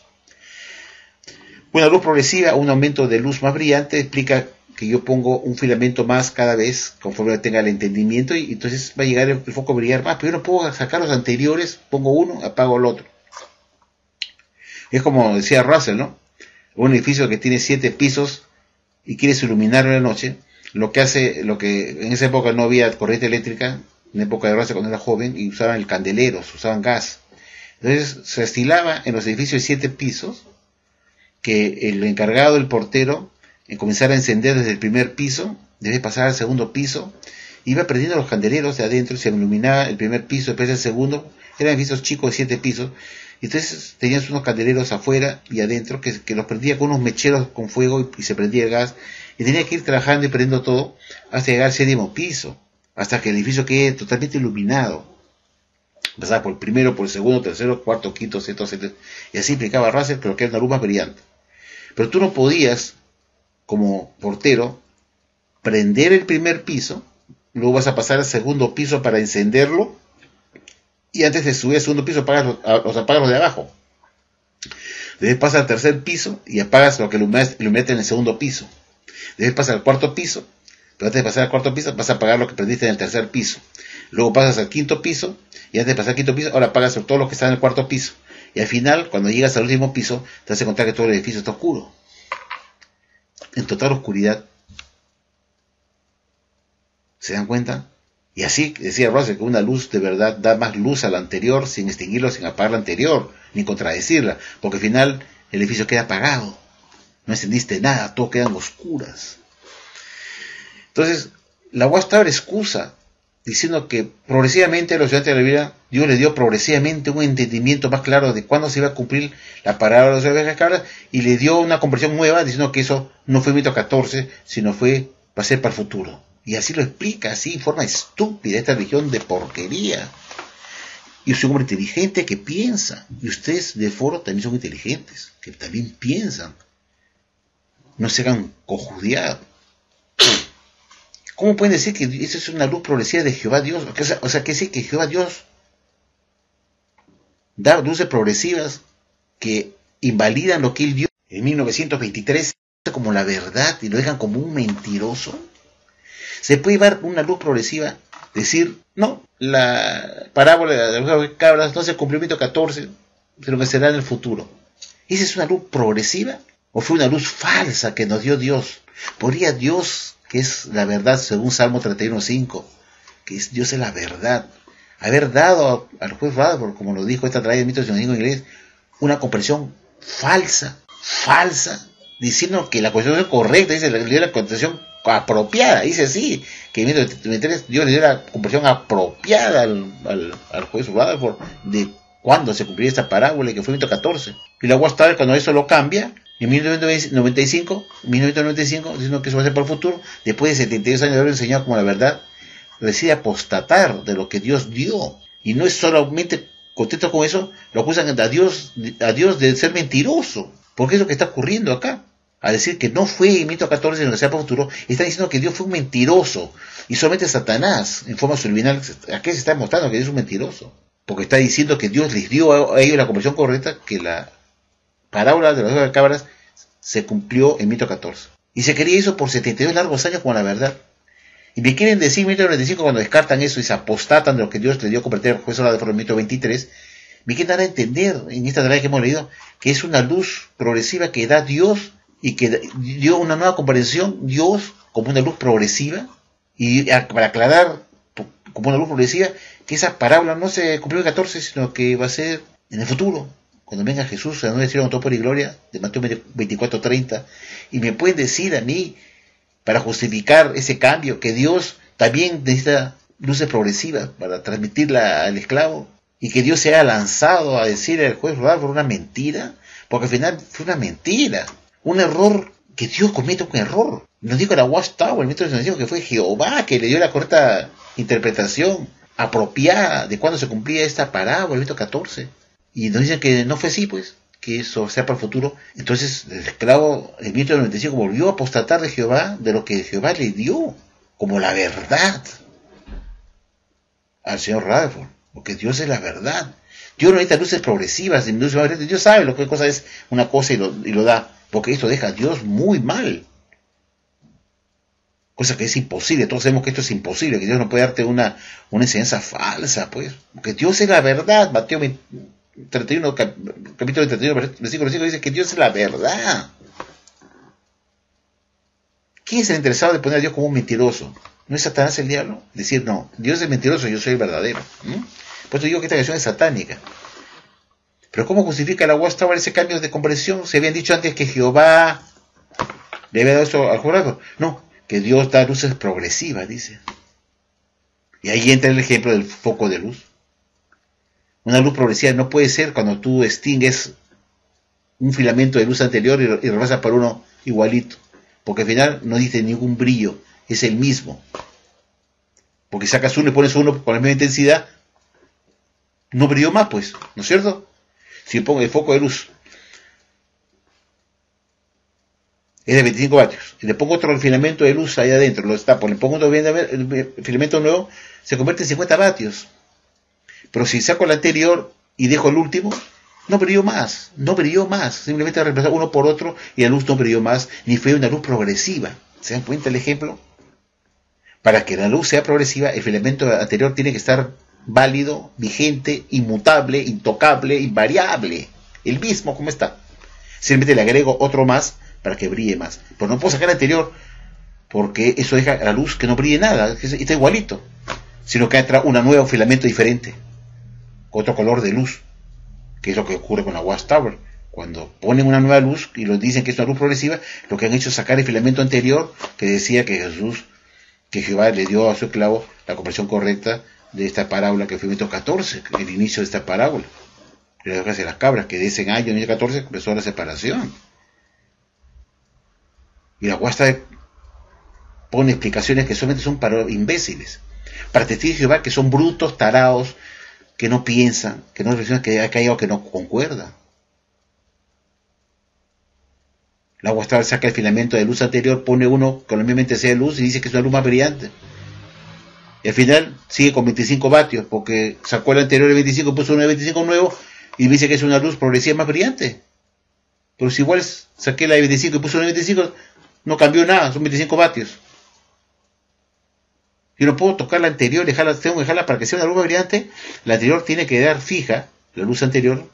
Una luz progresiva, un aumento de luz más brillante, explica que yo pongo un filamento más cada vez, conforme tenga el entendimiento, y entonces va a llegar el foco a brillar más. Pero yo no puedo sacar los anteriores, pongo uno, apago el otro. Es como decía Russell, ¿no? Un edificio que tiene 7 pisos y quieres iluminar en la noche, lo que en esa época no había corriente eléctrica, en la época de Russell cuando era joven, y usaban el candelero, usaban gas. Entonces se estilaba en los edificios de 7 pisos que el encargado, el portero, comenzara a encender desde el primer piso, debe pasar al segundo piso, iba prendiendo los candeleros de adentro, se iluminaba el primer piso, después el segundo, eran edificios chicos de 7 pisos, y entonces tenían unos candeleros afuera y adentro que los prendía con unos mecheros con fuego y se prendía el gas, y tenía que ir trabajando y prendiendo todo hasta llegar al 7º piso, hasta que el edificio quede totalmente iluminado. Pasaba por el primero, por el segundo, tercero, cuarto, quinto, sexto, séptimo, y así explicaba Russell, pero que era una luz más brillante. Pero tú no podías, como portero, prender el primer piso, luego vas a pasar al segundo piso para encenderlo, y antes de subir al segundo piso apagas los de abajo. Después pasas al tercer piso y apagas lo que iluminaste en el segundo piso. Después pasas al cuarto piso, pero antes de pasar al cuarto piso vas a apagar lo que prendiste en el tercer piso. Luego pasas al quinto piso, y antes de pasar al quinto piso, ahora apagas todo lo que está en el cuarto piso. Y al final, cuando llegas al último piso, te vas a encontrar que todo el edificio está oscuro. En total oscuridad. ¿Se dan cuenta? Y así decía Russell, que una luz de verdad da más luz a la anterior sin extinguirlo, sin apagar la anterior, ni contradecirla, porque al final el edificio queda apagado. No encendiste nada, todo quedan oscuras. Entonces, la Watchtower excusa, diciendo que progresivamente a los estudiantes de la Biblia, Dios les dio progresivamente un entendimiento más claro de cuándo se iba a cumplir la parábola de las ovejas cabras, y le dio una comprensión nueva, diciendo que eso no fue 14, sino va a ser para el futuro. Y así lo explica, así, en forma estúpida, esta religión de porquería. Y soy un hombre inteligente que piensa. Y ustedes de foro también son inteligentes, que también piensan. No se hagan cojudeados. ¿Cómo pueden decir que eso es una luz progresiva de Jehová Dios? O sea, que decir que Jehová Dios da luces progresivas que invalidan lo que él dio en 1923 como la verdad y lo dejan como un mentiroso. Se puede llevar una luz progresiva, decir, no, la parábola de las ovejas cabras no se cumplió en 14, sino que será en el futuro. ¿Esa es una luz progresiva? ¿O fue una luz falsa que nos dio Dios? ¿Podría Dios, que es la verdad según Salmo 31:5, que Dios es la verdad, haber dado al juez Radford, como lo dijo esta traída de mitos en inglés, una comprensión falsa, diciendo que la cuestión es correcta, dice, le dio la contestación apropiada, dice así, que en 1923 Dios le dio la comprensión apropiada al juez Rutherford de cuándo se cumpliría esta parábola, y que fue 14. Y la Watchtower, cuando eso lo cambia, en 1995, diciendo que eso va a ser para el futuro, después de 72 años de haber enseñado como la verdad, decide apostatar de lo que Dios dio. Y no es solamente contento con eso, lo acusan a Dios de ser mentiroso, porque es lo que está ocurriendo acá. A decir que no fue en 14, sino que sea para el futuro, está diciendo que Dios fue un mentiroso, y solamente Satanás, en forma subliminal, ¿a qué se está mostrando que Dios es un mentiroso? Porque está diciendo que Dios les dio a ellos la comprensión correcta, que la parábola de las ovejas cabras se cumplió en 1914. Y se quería eso por 72 largos años con la verdad. Y me quieren decir en 1995, cuando descartan eso y se apostatan de lo que Dios le dio a convertir al juez de forma en 1923, me quieren dar a entender en esta tarea que hemos leído que es una luz progresiva que da Dios y que dio una nueva comprensión, Dios como una luz progresiva, y para aclarar como una luz progresiva que esa parábola no se cumplió en 14, sino que va a ser en el futuro, cuando venga Jesús, a no decir todo por y gloria, de Mateo 24:30, y me pueden decir a mí, para justificar ese cambio, que Dios también necesita luces progresivas para transmitirla al esclavo, y que Dios se haya lanzado a decirle al juez rural por una mentira, porque al final fue una mentira, un error, que Dios comete un error. Nos dijo la Watchtower, el método de que fue Jehová que le dio la correcta interpretación apropiada de cuándo se cumplía esta parábola, el Levítico 14. Y nos dicen que no fue así, pues, que eso sea para el futuro. Entonces el esclavo, el 1995, volvió a apostatar de Jehová, de lo que Jehová le dio como la verdad al señor Rutherford, porque Dios es la verdad. Dios no necesita luces progresivas, Dios sabe lo que cosa es una cosa y lo da, porque esto deja a Dios muy mal. Cosa que es imposible, todos sabemos que esto es imposible, que Dios no puede darte una enseñanza falsa, pues, porque Dios es la verdad. Mateo 31, capítulo 31, versículo 5 dice que Dios es la verdad. ¿Quién es el interesado de poner a Dios como un mentiroso? ¿No es Satanás el diablo? Decir, no, Dios es mentiroso, yo soy el verdadero. Por eso digo que esta canción es satánica. Pero ¿cómo justifica la Watchtower ese cambio de conversión? Se habían dicho antes que Jehová le había dado eso al jurado. No, que Dios da luces progresivas, dice. Y ahí entra el ejemplo del foco de luz. Una luz progresiva no puede ser cuando tú extingues un filamento de luz anterior y reemplazas por uno igualito, porque al final no dice ningún brillo, es el mismo. Porque sacas uno y pones uno con la misma intensidad, no brilló más, pues, ¿no es cierto? Si yo pongo el foco de luz es de 25 vatios, y le pongo otro filamento de luz ahí adentro, lo destapo, le pongo otro filamento nuevo, se convierte en 50 vatios. Pero si saco el anterior y dejo el último, no brilló más, simplemente reemplazar uno por otro y la luz no brilló más, ni fue una luz progresiva. ¿Se dan cuenta el ejemplo? Para que la luz sea progresiva, el filamento anterior tiene que estar válido, vigente, inmutable, intocable, invariable, el mismo como está. Simplemente le agrego otro más para que brille más. Pero no puedo sacar el anterior porque eso deja a la luz que no brille nada, está igualito, sino que entra un nuevo filamento diferente, otro color de luz, que es lo que ocurre con la Watchtower. Cuando ponen una nueva luz y los dicen que es una luz progresiva, lo que han hecho es sacar el filamento anterior que decía que Jehová le dio a su esclavo la comprensión correcta de esta parábola que fue en 1914, el inicio de esta parábola, de las ovejas y las cabras, que de ese año, en 1914, empezó la separación. Y la Watchtower pone explicaciones que solamente son para imbéciles, para testigos de Jehová que son brutos, tarados, que no piensan, que no reflexionan, que hay algo que no concuerda. La Watchtower saca el filamento de luz anterior, pone uno con la misma intensidad de luz y dice que es una luz más brillante. Y al final sigue con 25 vatios, porque sacó el anterior de 25, puso uno de 25 nuevo y dice que es una luz progresiva más brillante. Pero si igual saqué la de 25 y puse una de 25, no cambió nada, son 25 vatios. Yo no puedo tocar la anterior, tengo que dejarla para que sea una luz más brillante. La anterior tiene que quedar fija, la luz anterior,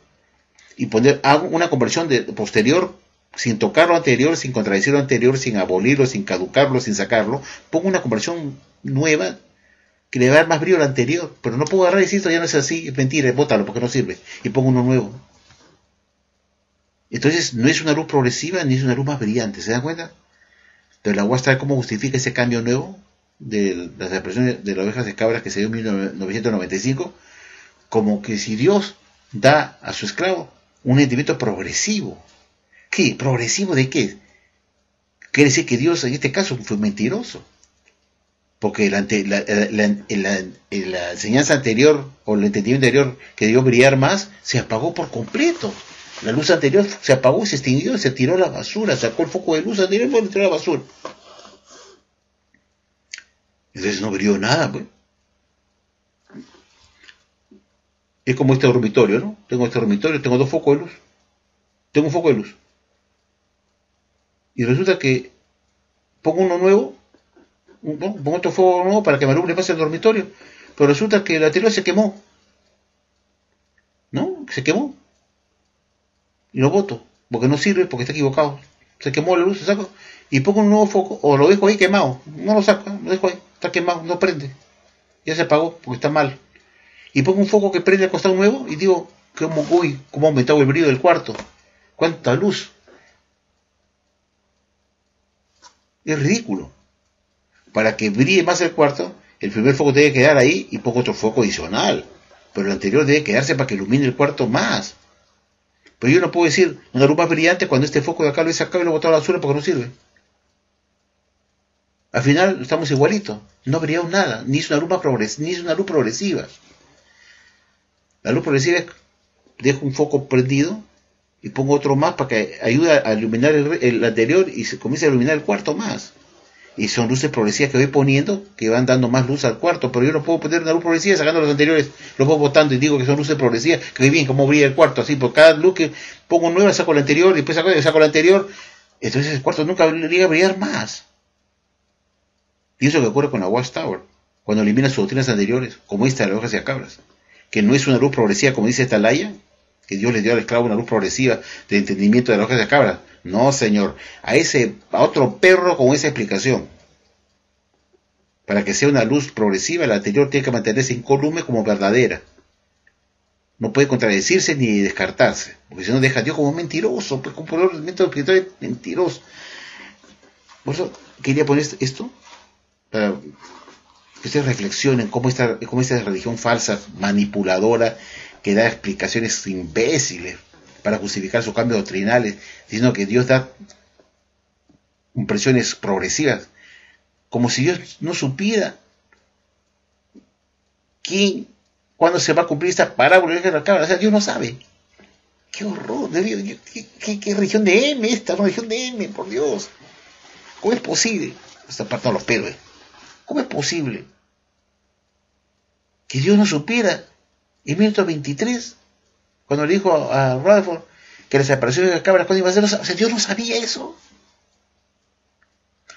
y hago una conversión de posterior, sin tocar lo anterior, sin contradecir lo anterior, sin abolirlo, sin caducarlo, sin sacarlo. Pongo una conversión nueva que le va a dar más brillo a la anterior, pero no puedo agarrar y decir esto ya no es así, es mentira, bótalo porque no sirve, y pongo uno nuevo. Entonces no es una luz progresiva ni es una luz más brillante, ¿se dan cuenta? Pero la Watchtower, ¿cómo justifica ese cambio nuevo de las expresiones de las ovejas de cabras que se dio en 1995? Como que si Dios da a su esclavo un entendimiento progresivo. ¿Qué? ¿Progresivo de qué? Quiere decir que Dios en este caso fue mentiroso, porque la enseñanza anterior o el entendimiento anterior que debió brillar más se apagó por completo. La luz anterior se apagó, se extinguió, se tiró a la basura, sacó el foco de luz anterior y lo tiró a la basura. Entonces no brilló nada, pues. Es como este dormitorio, ¿no? Tengo este dormitorio, tengo dos focos de luz. tengo un foco de luz. Y resulta que pongo uno nuevo, ¿no? Pongo otro foco nuevo para que me alumbre más el dormitorio. Pero resulta que el anterior se quemó, ¿no? Se quemó. Y lo boto, porque no sirve, porque está equivocado. Se quemó la luz, se saco. Y pongo un nuevo foco, o lo dejo ahí quemado. No lo saco, lo dejo ahí, está quemado, no prende. Ya se apagó, porque está mal. Y pongo un foco que prende al costado nuevo y digo, cómo ha aumentado el brillo del cuarto. Cuánta luz. Es ridículo. Para que brille más el cuarto, el primer foco debe quedar ahí y pongo otro foco adicional. Pero el anterior debe quedarse para que ilumine el cuarto más. Pero yo no puedo decir una luz más brillante cuando este foco de acá lo he sacado y lo he botado a la basura porque no sirve. Al final estamos igualitos. No ha brillado nada. Ni es una luz progresiva. La luz progresiva es, dejo un foco prendido y pongo otro más para que ayude a iluminar el anterior y se comience a iluminar el cuarto más. Y son luces progresivas que voy poniendo que van dando más luz al cuarto, pero yo no puedo poner una luz progresiva sacando los anteriores, los voy botando y digo que son luces progresivas, que ve bien cómo brilla el cuarto, así por cada luz que pongo nueva saco la anterior y después saco la anterior, entonces el cuarto nunca llega a brillar más. Y eso que ocurre con la Watchtower, cuando elimina sus doctrinas anteriores, como esta de las ovejas y cabras, que no es una luz progresiva como dice Atalaya, que Dios le dio al esclavo una luz progresiva de entendimiento de las ovejas y cabras. No, señor, a otro perro con esa explicación. Para que sea una luz progresiva, la anterior tiene que mantenerse incólume como verdadera. No puede contradecirse ni descartarse, porque si no deja a Dios como mentiroso, pues como por el método espiritual mentiroso. Por eso quería poner esto, para que ustedes reflexionen cómo esta religión falsa, manipuladora, que da explicaciones imbéciles para justificar sus cambios doctrinales, diciendo que Dios da impresiones progresivas, como si Dios no supiera cuándo se va a cumplir esta parábola de la cabra. O sea, Dios no sabe. ¡Qué horror! ¿Qué religión de M esta? Una religión de M, por Dios. ¿Cómo es posible? Está apartando los pelos. ¿Cómo es posible que Dios no supiera en 1923, cuando le dijo a Rutherford que la separación de las cabras cuando iba a ser? O sea, Dios no sabía eso. O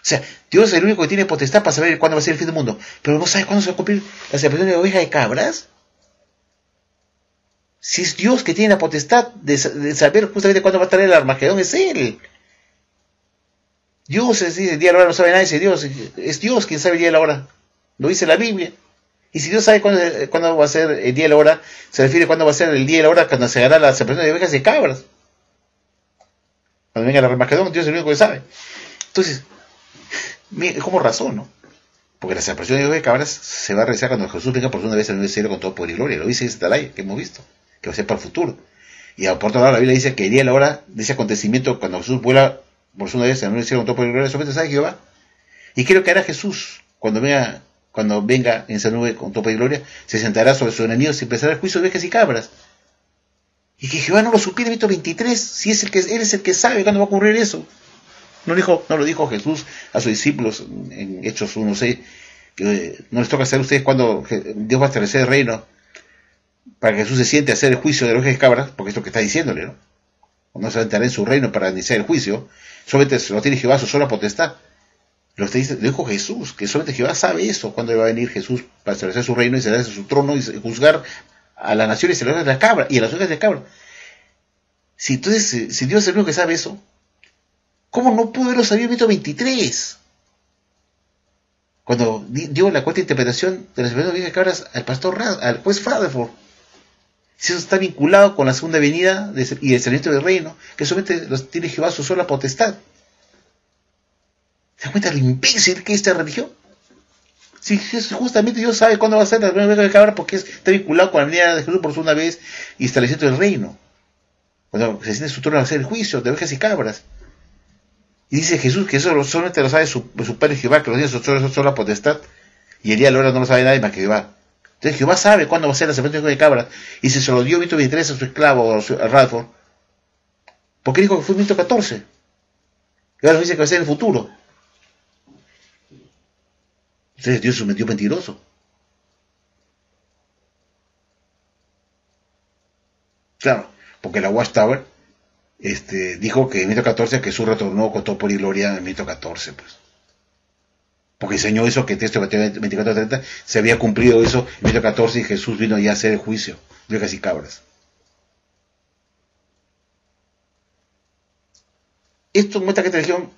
sea, Dios es el único que tiene potestad para saber cuándo va a ser el fin del mundo, pero no sabe cuándo se va a cumplir la separación de ovejas de cabras. Si es Dios que tiene la potestad de saber justamente cuándo va a estar el Armagedón, es Él. Dios es el día de la hora, no sabe nadie, es Dios quien sabe el día de la hora. Lo dice la Biblia. Y si Dios sabe cuándo va a ser el día de la hora, se refiere a cuándo va a ser el día de la hora cuando se hará la separación de ovejas y cabras. Cuando venga el Armagedón, Dios es el único que sabe. Entonces, ¿cómo razón, no? Porque la separación de ovejas y cabras se va a realizar cuando Jesús venga por segunda vez al nuevo cielo con todo poder y gloria. Lo dice Atalaya, que hemos visto, que va a ser para el futuro. Y por otro lado, la Biblia dice que el día de la hora de ese acontecimiento, cuando Jesús vuela por segunda vez al nuevo cielo con todo poder y gloria, solamente sabe Jehová. ¿Y qué es lo que hará Jesús cuando venga en esa nube con todo poder y gloria? Se sentará sobre sus enemigos y empezará el juicio de ovejas y cabras. Y que Jehová no lo supiera en 23, si es él es el que sabe cuándo va a ocurrir eso. No lo dijo Jesús a sus discípulos en Hechos 1:6, que no les toca hacer a ustedes cuando Dios va a establecer el reino, para que Jesús se siente a hacer el juicio de ovejas y cabras, porque es lo que está diciéndole, ¿no? No se sentará en su reino para iniciar el juicio, solamente se lo tiene Jehová a su sola potestad. Lo dijo Jesús, que solamente Jehová sabe eso, cuando va a venir Jesús para establecer su reino y sentarse en su trono y juzgar a las naciones y a las ovejas de la cabra, y a las ovejas de la cabra. Si Dios es el único que sabe eso, ¿cómo no pudo haberlo sabido en 23? Cuando dio la cuarta interpretación de las ovejas de cabras al pastor al juez Rutherford. Si eso está vinculado con la segunda venida y el establecimiento del reino, que solamente los tiene Jehová a su sola potestad. ¿Se dan cuenta de lo imbécil que es esta religión? Si justamente Dios sabe cuándo va a ser la primera oveja de cabra, porque está vinculado con la venida de Jesús por segunda vez y establecimiento del reino. Cuando se siente su trono a hacer el juicio de ovejas y cabras. Y dice Jesús que eso solamente lo sabe su Padre Jehová, que lo tiene su sola potestad, y el día de la hora no lo sabe nadie más que Jehová. Entonces Jehová sabe cuándo va a ser la separación de cabras, y si se lo dio en 23 a su esclavo, a Rutherford, ¿por qué dijo que fue en 14? Y ahora nos dice que va a ser en el futuro. Entonces Dios es un Dios mentiroso. Claro, porque la Watchtower dijo que en 1914 Jesús retornó con todo por y gloria en 1914, pues. Porque enseñó eso, que el texto de Mateo 24:30 se había cumplido eso en 1914 y Jesús vino ya a hacer el juicio de ovejas y cabras. Esto muestra que esta religión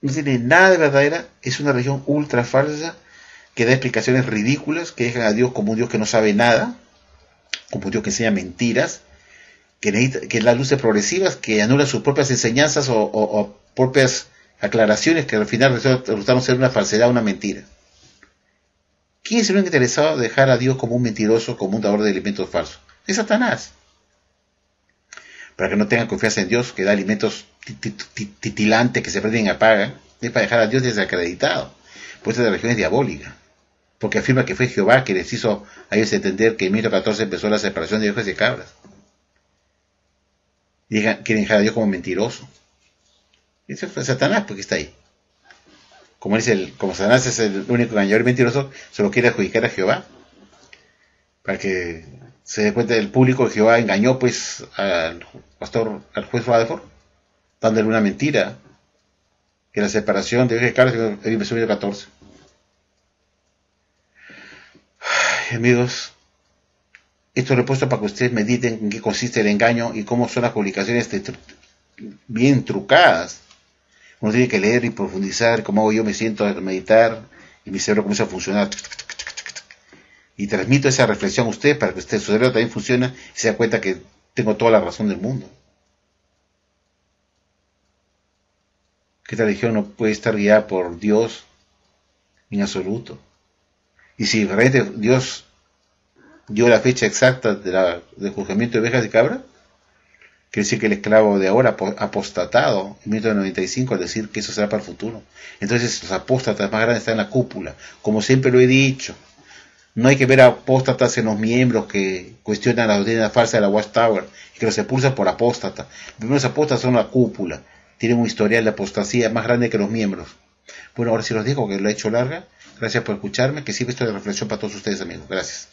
no tiene nada de verdadera, es una religión ultra falsa, que da explicaciones ridículas, que dejan a Dios como un Dios que no sabe nada, como un Dios que enseña mentiras, que da luces progresivas, que anula sus propias enseñanzas o propias aclaraciones que al final resultaron ser una falsedad, una mentira. ¿Quién es el único interesado en dejar a Dios como un mentiroso, como un dador de alimentos falsos? Es Satanás. Para que no tengan confianza en Dios, que da alimentos titilantes que se prenden y apagan, es para dejar a Dios desacreditado. Pues esta religión es diabólica, porque afirma que fue Jehová que les hizo a ellos entender que en 1914 empezó la separación de ovejas y cabras. Y quieren dejar a Dios como mentiroso. Eso fue Satanás, porque está ahí. Como Satanás es el único engañador y mentiroso, se lo quiere adjudicar a Jehová. Para que se dé cuenta del público que Jehová engañó pues al juez Rutherford, dándole una mentira, que la separación de ovejas y cabras empezó en 1914. Ay, amigos, esto lo he puesto para que ustedes mediten en qué consiste el engaño y cómo son las publicaciones bien trucadas. Uno tiene que leer y profundizar cómo yo me siento a meditar y mi cerebro comienza a funcionar. Y transmito esa reflexión a usted para que su cerebro también funcione y se da cuenta que tengo toda la razón del mundo. Que esta religión no puede estar guiada por Dios en absoluto. Y si realmente Dios dio la fecha exacta del juzgamiento de ovejas y cabras, quiere decir que el esclavo de ahora apostatado en 1995 al decir que eso será para el futuro. Entonces los apóstatas más grandes están en la cúpula, como siempre lo he dicho. No hay que ver apóstatas en los miembros que cuestionan la doctrina falsa de la Watchtower y que los expulsan por apóstata. Los primeros apóstatas son la cúpula, tienen un historial de apostasía más grande que los miembros. Bueno, ahora sí los dejo, que lo he hecho larga. Gracias por escucharme, que sirve esto de reflexión para todos ustedes, amigos. Gracias.